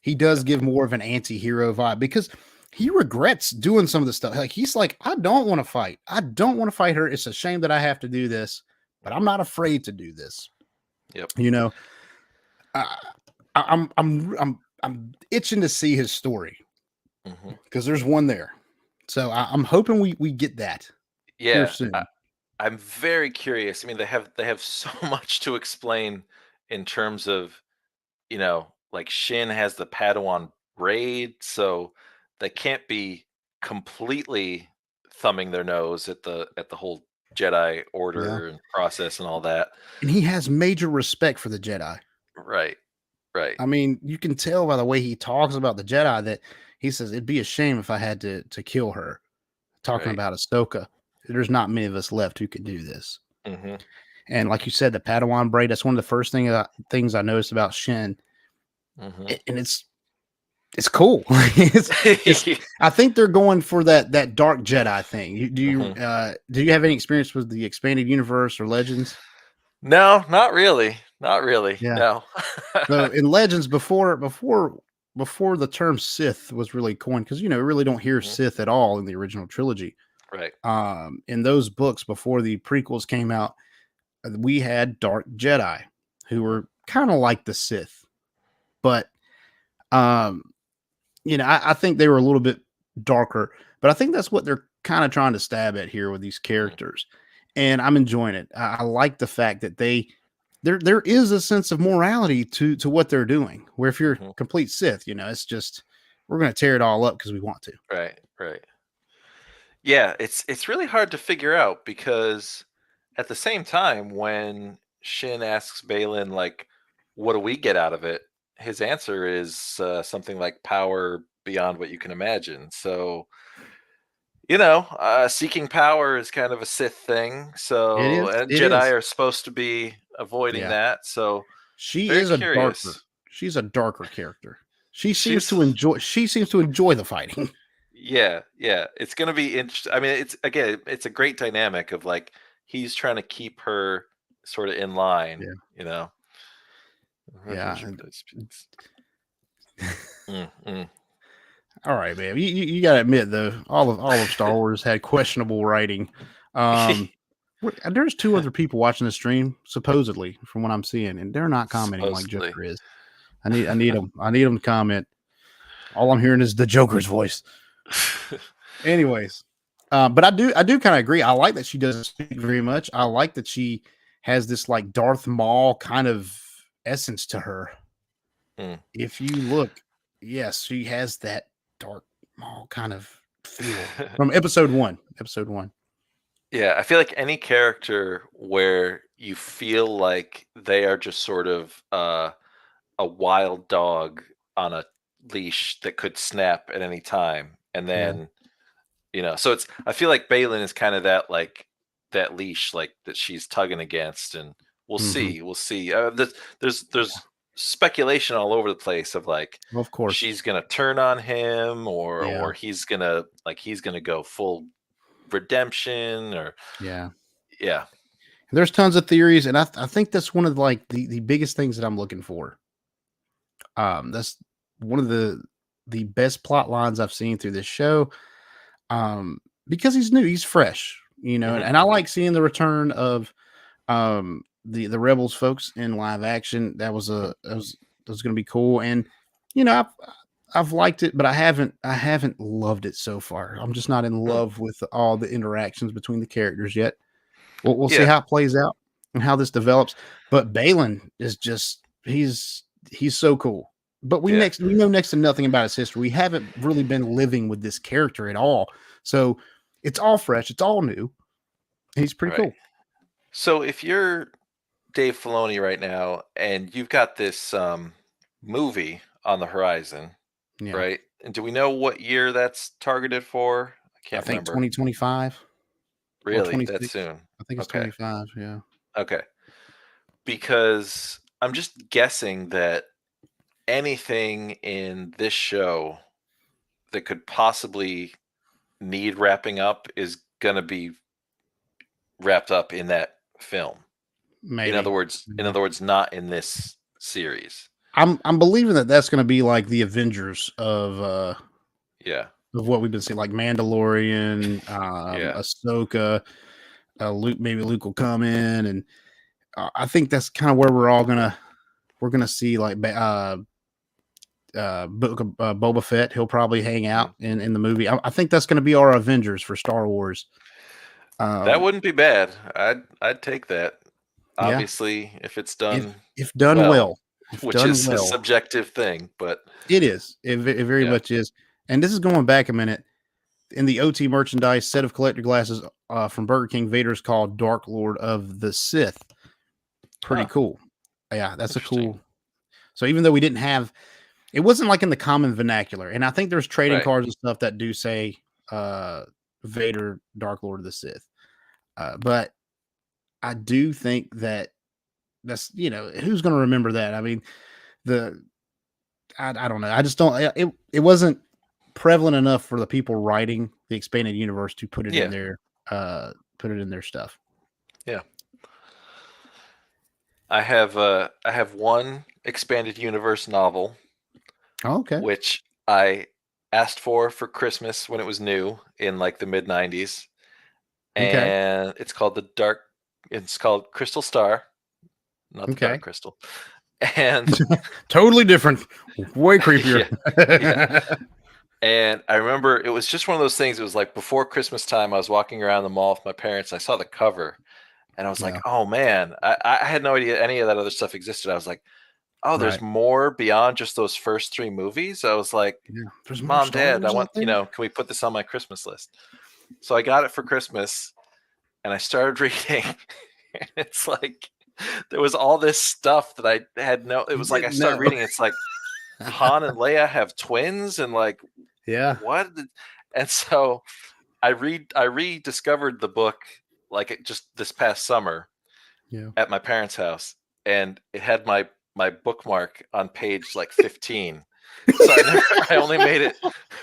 He does give more of an anti-hero vibe because he regrets doing some of the stuff. Like he's like, I don't want to fight. I don't want to fight her. It's a shame that I have to do this, but I'm not afraid to do this. Yep. I'm itching to see his story because there's one there. So I'm hoping we get that. Yeah. Here soon. I'm very curious. I mean, they have so much to explain in terms of, like Shin has the Padawan braid, so they can't be completely thumbing their nose at the whole Jedi order and process and all that. And he has major respect for the Jedi. Right. I mean, you can tell by the way he talks about the Jedi that he says it'd be a shame if I had to kill her. Talking about Ahsoka, there's not many of us left who could do this. And like you said, the Padawan braid, that's one of the first things I noticed about Shin. And it's cool. I think they're going for that dark Jedi thing. Do you have any experience with the expanded universe or Legends? No, not really. Yeah. No. So in Legends, before the term Sith was really coined, because we really don't hear Sith at all in the original trilogy. Right. In those books before the prequels came out, we had dark Jedi who were kind of like the Sith. But, I think they were a little bit darker, but I think that's what they're kind of trying to stab at here with these characters. And I'm enjoying it. I like the fact that there is a sense of morality to what they're doing, where if you're complete Sith, it's just, we're going to tear it all up because we want to. Right. Yeah. It's really hard to figure out because at the same time, when Shin asks Balin, like, what do we get out of it? His answer is something like power beyond what you can imagine. So, seeking power is kind of a Sith thing. So, and Jedi are supposed to be avoiding that. So, she's a darker character. She seems to enjoy the fighting. Yeah. It's going to be interesting. I mean, it's a great dynamic of like he's trying to keep her sort of in line. Yeah. All right, man. You gotta admit though, all of Star Wars had questionable writing. There's 2 other people watching the stream, supposedly, from what I'm seeing, and they're not commenting like Joker is. I need them. I need them to comment. All I'm hearing is the Joker's voice. Anyways, but I do kind of agree. I like that she doesn't speak very much. I like that she has this like Darth Maul kind of essence to her. If you look, yes, she has that Darth Maul kind of feel from episode 1. Yeah, I feel like any character where you feel like they are just sort of a wild dog on a leash that could snap at any time, and then so I feel like Balin is kind of that like that leash like that she's tugging against, and we'll see. There's speculation all over the place of like, of course, she's gonna turn on him or he's gonna go full redemption or There's tons of theories, and I think that's one of like the biggest things that I'm looking for. That's one of the best plot lines I've seen through this show. Um, because he's new, he's fresh, Mhm. and I like seeing the return of the Rebels folks in live action. That was going to be cool, and I've liked it, but I haven't loved it so far. I'm just not in Mm. love with all the interactions between the characters yet. We'll see Yeah. how it plays out and how this develops. But Balin is just he's so cool. But we Yeah. know next to nothing about his history. We haven't really been living with this character at all. So it's all fresh, it's all new. He's pretty Right. cool. So if you're Dave Filoni right now and you've got this movie on the horizon, Yeah. right? And do we know what year that's targeted for? I I can't think remember. 2025 or Really? That 26. soon? I think it's Okay. 25. Yeah. Okay. Because I'm just guessing that anything in this show that could possibly need wrapping up is going to be wrapped up in that film. Maybe. In other words, not in this series. I'm believing that that's going to be like the Avengers of Yeah. what we've been seeing, like Mandalorian, Yeah. Ahsoka, Luke will come in, and I think that's kind of where we're gonna see like Book of Boba Fett. He'll probably hang out in the movie. I think that's going to be our Avengers for Star Wars. That wouldn't be bad. I'd take that. Yeah. Obviously, if it's done if done well, which is a subjective thing, but it is. It very much is. And this is going back a minute. In the OT merchandise set of collector glasses from Burger King, Vader's called Dark Lord of the Sith. Pretty cool. Yeah, that's a cool. So even though we didn't have, it wasn't like in the common vernacular, and I think there's trading cards and stuff that do say Vader, Dark Lord of the Sith. But I do think that's who's going to remember that? I mean, I don't know. I just don't. It wasn't prevalent enough for the people writing the expanded universe to put it in their stuff. Yeah. I have one expanded universe novel. Oh, okay. Which I asked for Christmas when it was new in like the mid 90s. And it's called it's called Crystal Star, not the Dark Crystal. And totally different, way creepier. Yeah. And I remember it was just one of those things. It was like before Christmas time, I was walking around the mall with my parents. I saw the cover and I was like, oh man, I had no idea any of that other stuff existed. I was like, oh, there's more beyond just those first 3 movies. I was like, there's Mom, Dad, I want, can we put this on my Christmas list? So I got it for Christmas and I started reading. It's like, there was all this stuff that I had it was like, I started reading. It's like Han and Leia have twins and like, what? And so I rediscovered the book like just this past summer at my parents' house. And it had my bookmark on page like 15. So I only made it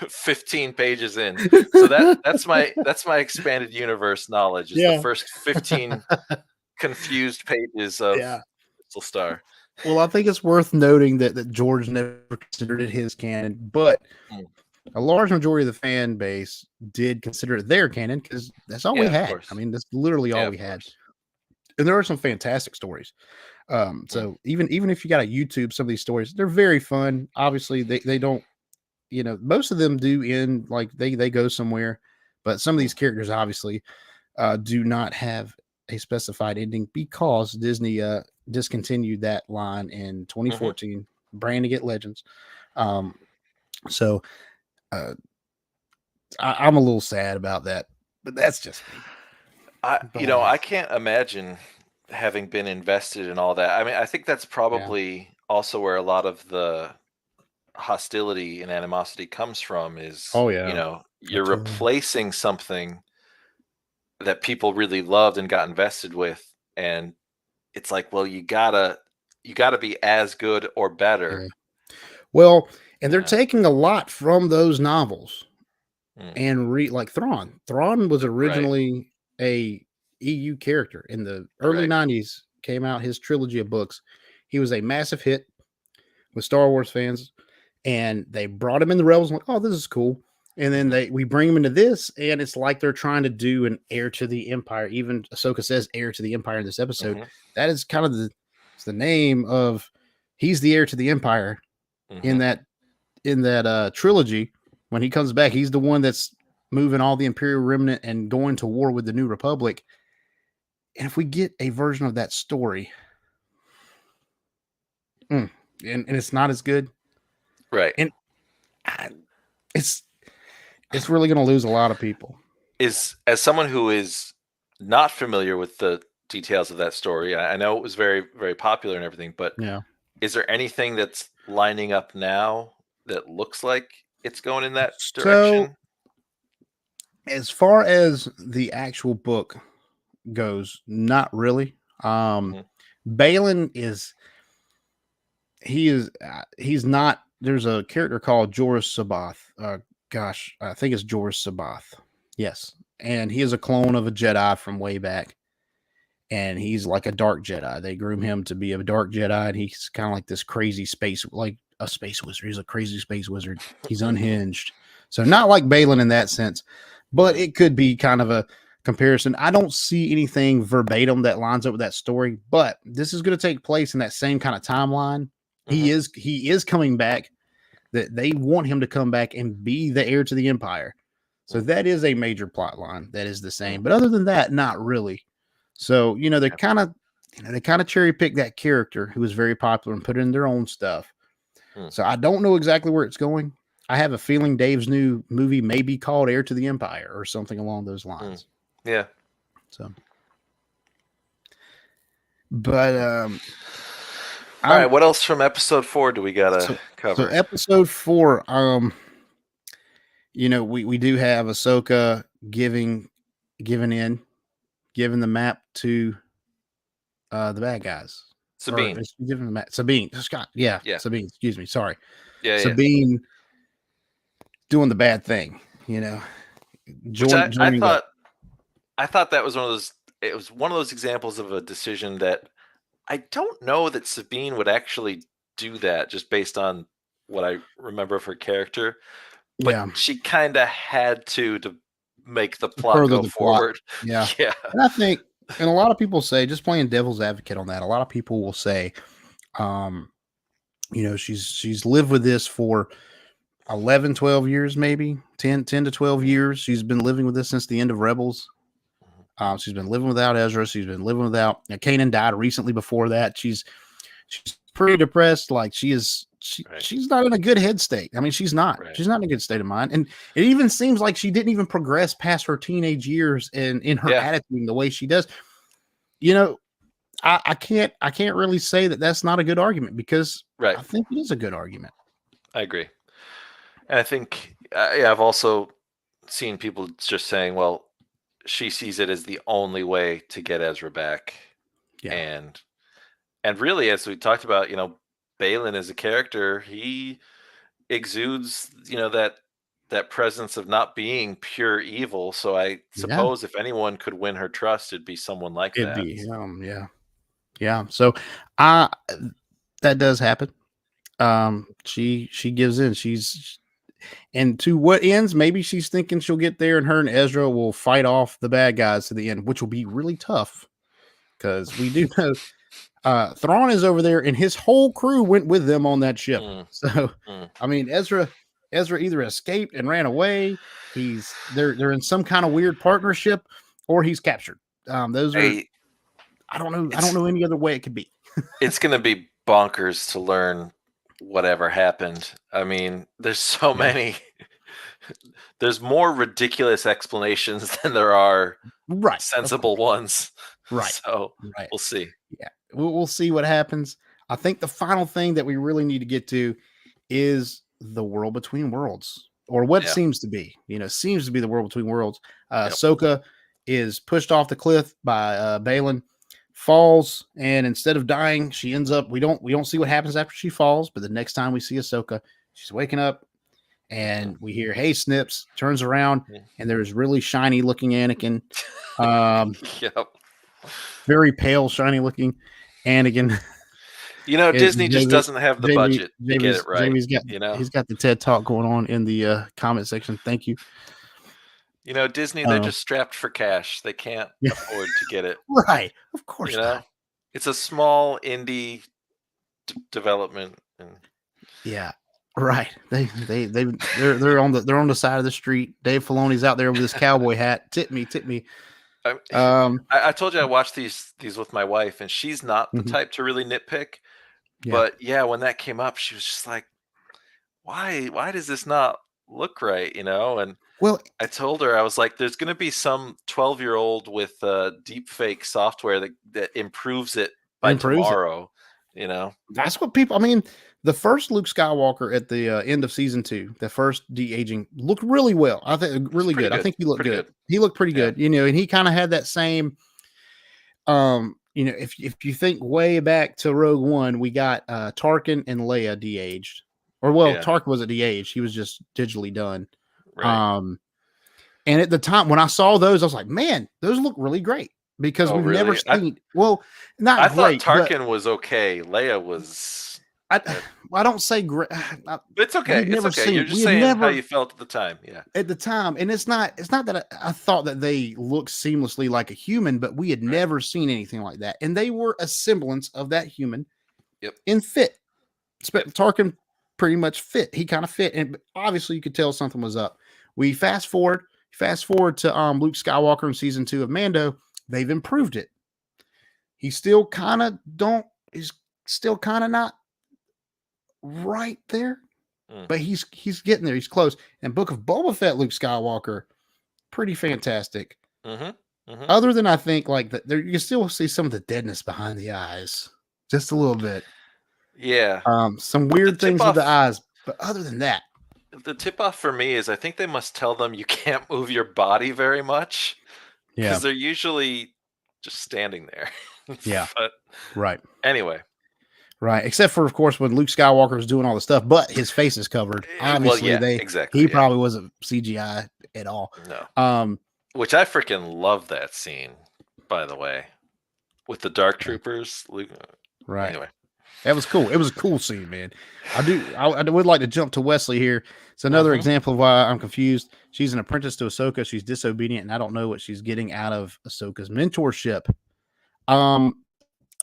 15 pages in. So that's my expanded universe knowledge is the first 15 confused pages of Crystal Star. Well, I think it's worth noting that George never considered it his canon, but a large majority of the fan base did consider it their canon because that's all we had. I mean, that's literally all we had. And there are some fantastic stories. So even if you got a YouTube, some of these stories, they're very fun. Obviously, they don't, most of them do end like they go somewhere, but some of these characters obviously do not have a specified ending because Disney discontinued that line in 2014, branding it Legends. So I'm a little sad about that, but that's just me. I can't imagine having been invested in all that. I mean, I think that's probably also where a lot of the hostility and animosity comes from is, you're replacing something that people really loved and got invested with. And it's like, well, you gotta be as good or better. Yeah. Well, and they're taking a lot from those novels and like Thrawn. Thrawn was originally a EU character in the early Right. 90s. Came out his trilogy of books. He was a massive hit with Star Wars fans, and they brought him in the Rebels. Like, oh, this is cool. And then we bring him into this, and it's like they're trying to do an heir to the Empire. Even Ahsoka says heir to the Empire in this episode. Mhm. That is kind of the name of he's the heir to the Empire in that trilogy. When he comes back, he's the one that's moving all the Imperial remnant and going to war with the New Republic. And if we get a version of that story, and it's not as good, Right. and it's really going to lose a lot of people. As someone who is not familiar with the details of that story, I know it was very, very popular and everything, but Yeah. is there anything that's lining up now that looks like it's going in that So, direction? as far as the actual book goes, not really. Balin is he's not. There's a character called Joris Sabath. I think it's Joris Sabath. Yes, and he is a clone of a Jedi from way back, and he's like a dark Jedi. They groom him to be a dark Jedi, and he's kind of like this crazy like a space wizard. He's a crazy space wizard. He's unhinged. So not like Balin in that sense, but it could be kind of a comparison. I don't see anything verbatim that lines up with that story, but this is going to take place in that same kind of timeline. He is coming back. That they want him to come back and be the heir to the Empire. So that is a major plot line that is the same. But other than that, not really. So, they kind of cherry pick that character who was very popular and put it in their own stuff. So I don't know exactly where it's going. I have a feeling Dave's new movie may be called Heir to the Empire or something along those lines. Yeah. So, but all right, what else from episode 4 do we gotta cover? So episode 4, we do have Ahsoka giving the map to the bad guys. Sabine. Giving the map. Sabine. Scott. Yeah. Sabine. Excuse me. Sorry. Yeah. Sabine doing the bad thing. Which I thought that was one of those. It was one of those examples of a decision that I don't know that Sabine would actually do that just based on what I remember of her character. But she kind of had to make the plot go forward. Yeah. Yeah. And I think, and a lot of people say, just playing devil's advocate on that, a lot of people will say, she's lived with this for 11, 12 years, maybe 10 to 12 years. She's been living with this since the end of Rebels. She's been living without Ezra. She's been living without Kanan died recently before that. She's pretty depressed. Like she's not in a good head state. I mean, she's not. Right. She's not in a good state of mind. And it even seems like she didn't even progress past her teenage years and in her attitude the way she does. I can't really say that that's not a good argument because I think it is a good argument. I agree. And I think I've also seen people just saying, well, she sees it as the only way to get Ezra back. Yeah. And really, as we talked about, Balin as a character, he exudes, that presence of not being pure evil. So I suppose if anyone could win her trust, it'd be someone like that. It'd be Yeah. So that does happen. She gives in. And to what ends? Maybe she's thinking she'll get there, and her and Ezra will fight off the bad guys to the end, which will be really tough because we do know Thrawn is over there, and his whole crew went with them on that ship. So, I mean, Ezra either escaped and ran away. They're in some kind of weird partnership, or he's captured. Those are I don't know. I don't know any other way it could be. It's going to be bonkers to learn whatever happened. I mean, there's so many. There's more ridiculous explanations than there are sensible ones. Right. So we'll see. Yeah, we'll see what happens. I think the final thing that we really need to get to is the world between worlds, or what seems to be. Seems to be the world between worlds. Ahsoka is pushed off the cliff by Balin. Falls, and instead of dying, she ends up. We don't see what happens after she falls, but the next time we see Ahsoka, she's waking up, and we hear, "Hey, Snips," turns around, Mhm. and there's really shiny looking Anakin. Um, Yep. very pale, shiny looking Anakin. Disney just doesn't have the budget to get it right. Jamie's got he's got the TED talk going on in the comment section. Thank you. Disney, they're just strapped for cash. They can't afford to get it. Right. Of course not. It's a small indie development. And yeah. Right. They're on the side of the street. Dave Filoni's out there with his cowboy hat. Tip me. I told you I watched these with my wife, and she's not the type to really nitpick. Yeah. But yeah, when that came up, she was just like, why does this not look right? And well, I told her, I was like, there's going to be some 12-year-old with deep fake software that improves it by tomorrow. That's what people, I mean, the first Luke Skywalker at the end of season 2, the first de-aging looked really well. I think really good. I think he looked good. He looked pretty good, and he kind of had that same, if you think way back to Rogue One, we got Tarkin and Leia de-aged, Tarkin wasn't de-aged. He was just digitally done. Right. And at the time when I saw those, I was like, man, those look really great because we've never seen. I thought Tarkin was okay. Leia was. I don't say great. It's okay. It's okay. You're just saying how you felt at the time. Yeah. At the time, and it's not that I thought that they looked seamlessly like a human, but we had never seen anything like that, and they were a semblance of that human. Yep. In fit. Tarkin pretty much fit. He kind of fit, and obviously you could tell something was up. We fast forward to Luke Skywalker in season 2 of Mando. They've improved it. He's still kind of not right there, but he's getting there. He's close. And Book of Boba Fett, Luke Skywalker, pretty fantastic. Other than I think like that, there you can still see some of the deadness behind the eyes, just a little bit. Yeah. Some weird things with the eyes, but other than that, the tip off for me is I think they must tell them you can't move your body very much. Yeah. Because they're usually just standing there. Yeah. But right. Anyway. Right. Except for, of course, when Luke Skywalker was doing all the stuff, but his face is covered. Obviously, he probably wasn't CGI at all. No. Which I freaking love that scene, by the way, with the Dark Troopers. Luke. Right. Anyway. That was cool. It was a cool scene, man. I would like to jump to Wesley here. It's another example of why I'm confused. She's an apprentice to Ahsoka. She's disobedient, and I don't know what she's getting out of Ahsoka's mentorship. I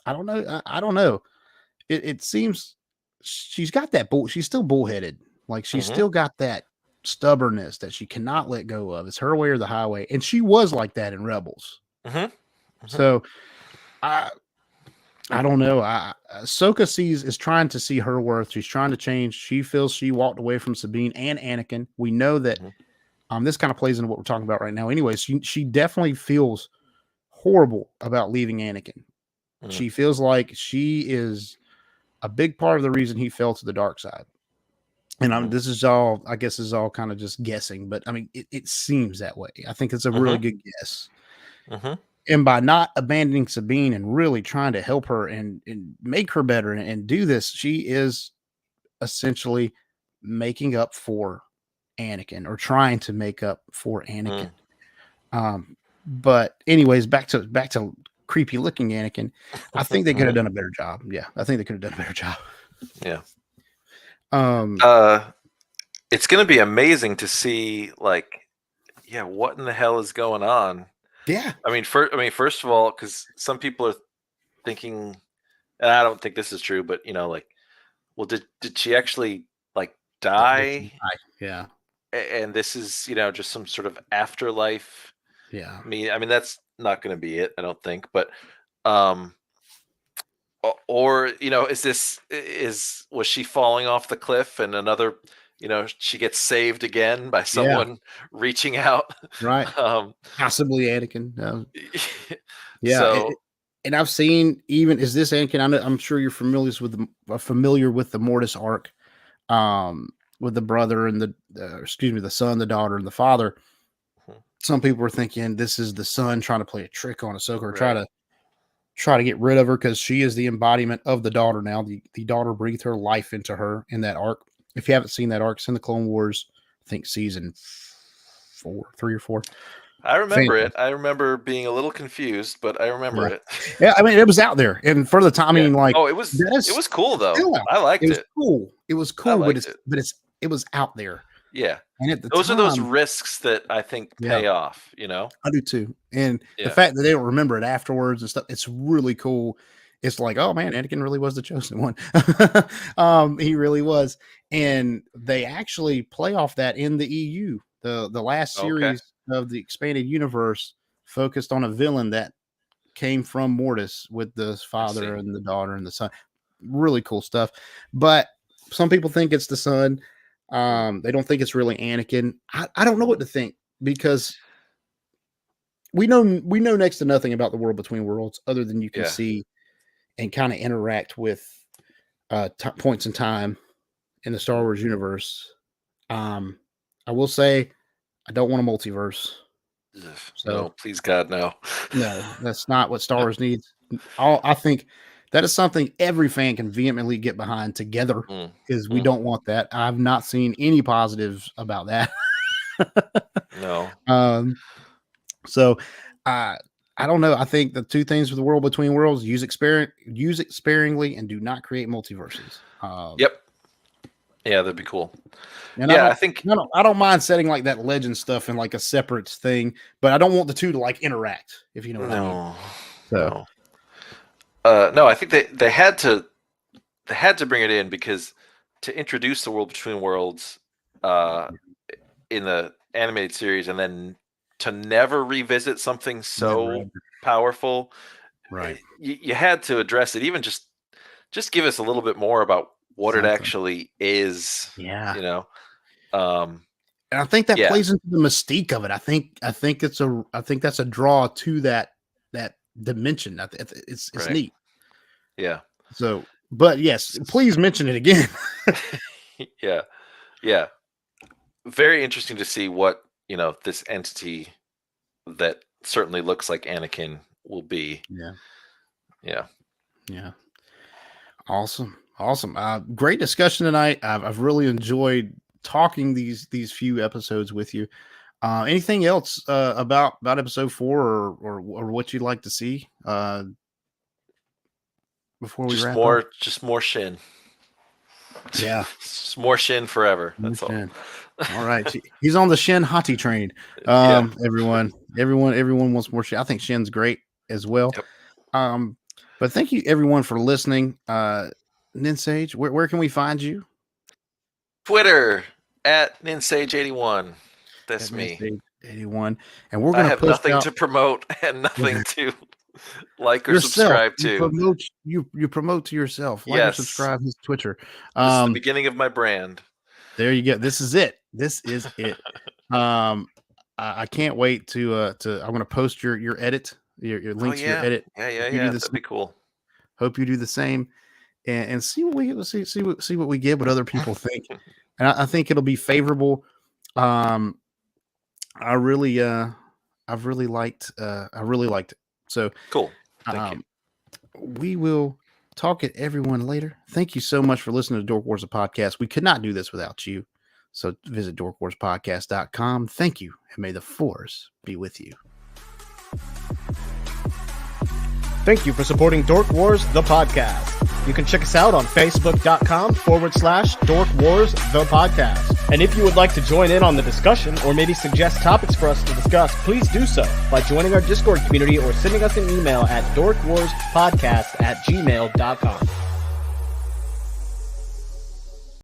don't know. I don't know. It seems she's got that bull. She's still bullheaded. Like she's still got that stubbornness that she cannot let go of. It's her way or the highway. And she was like that in Rebels. So I don't know. Ahsoka is trying to see her worth. She's trying to change. She feels she walked away from Sabine and Anakin. We know that this kind of plays into what we're talking about right now. Anyways, she definitely feels horrible about leaving Anakin. She feels like she is a big part of the reason he fell to the dark side. And this is all, I guess, is all kind of just guessing, but I mean, it seems that way. I think it's a really good guess. And by not abandoning Sabine and really trying to help her and make her better and do this, she is essentially making up for Anakin or trying to make up for Anakin. But anyways, back to creepy looking Anakin. I think they could have done a better job. Yeah, I think they could have done a better job. Yeah. It's going to be amazing to see, like, what in the hell is going on? Yeah. I mean, first of all, because some people are thinking, and I don't think this is true, but like, well, did she actually like die? Yeah. And this is just some sort of afterlife. Yeah. I mean that's not going to be it, I don't think. But or was she falling off the cliff and another? She gets saved again by someone reaching out. Right. Possibly Anakin. Yeah. So, and I've seen is this Anakin? I'm sure you're familiar with the Mortis arc, with the brother and the son, the daughter, and the father. Some people were thinking this is the son trying to play a trick on Ahsoka or try to get rid of her because she is the embodiment of the daughter now. The daughter breathed her life into her in that arc. If you haven't seen that arc, it's in the Clone Wars. think season 3 or 4. I remember it. I remember being a little confused, but I remember it. Yeah, I mean, it was out there, and for the time, I mean, like, it was cool though. I liked it. Was it. cool. It was cool, but it was out there. Yeah, and at the those time, are those risks that I think pay off. You know, I do too. And the fact that they don't remember it afterwards and stuff, it's really cool. It's like, oh man, Anakin really was the chosen one. He really was, and they actually play off that in the EU. The last series of the expanded universe focused on a villain that came from Mortis with the father and the daughter and the son. Really cool stuff. But some people think it's the son. They don't think it's really Anakin. I don't know what to think, because we know next to nothing about the world between worlds other than you can see and kind of interact with points in time in the Star Wars universe. I will say I don't want a multiverse. So, no, please God, no. No, that's not what Star Wars needs. I think that is something every fan can vehemently get behind together, because we don't want that. I've not seen any positives about that. No. So I don't know. I think the two things for the world between worlds: use it sparingly, and do not create multiverses. Yep. Yeah, that'd be cool. And I don't mind setting like that legend stuff in like a separate thing, but I don't want the two to like interact, if you know what I mean. So. No, I think they had to bring it in, because to introduce the world between worlds in the animated series, and then to never revisit something so powerful, right? You had to address it. Even just give us a little bit more about what it actually is. Yeah, you know. And I think that plays into the mystique of it. I think that's a draw to that dimension. It's neat. Yeah. So, but yes, please mention it again. Yeah. Very interesting to see what, this entity that certainly looks like Anakin will be. Yeah. Awesome. Great discussion tonight. I've really enjoyed talking these few episodes with you. Anything else about episode 4 or what you'd like to see before we wrap up? Just more Shin. Yeah. Just more Shin forever. That's all. All right. He's on the Shin Hati train. Everyone wants more Shin. I think Shin's great as well. Yep. But thank you everyone for listening. Ninsage, where can we find you? Twitter at Ninsage81. That's me. Ninsage81. And we're going to have nothing to promote and nothing to like or subscribe to. You promote to yourself. Like or subscribe to Twitter. This is the beginning of my brand. There you go. This is it. I can't wait to I'm going to post your edit, your links to your edit. Yeah. That'd be cool. Hope you do the same, and see what we see what we get, what other people think, and I think it'll be favorable. I've really liked it. So cool. Thank you. We will talk at everyone later. Thank you so much for listening to Dork Wars, a podcast. We could not do this without you. So visit dorkwarspodcast.com. Thank you, and may the Force be with you. Thank you for supporting Dork Wars, the podcast. You can check us out on facebook.com/Dork Wars, the podcast. And if you would like to join in on the discussion or maybe suggest topics for us to discuss, please do so by joining our Discord community or sending us an email at dorkwarspodcast@gmail.com.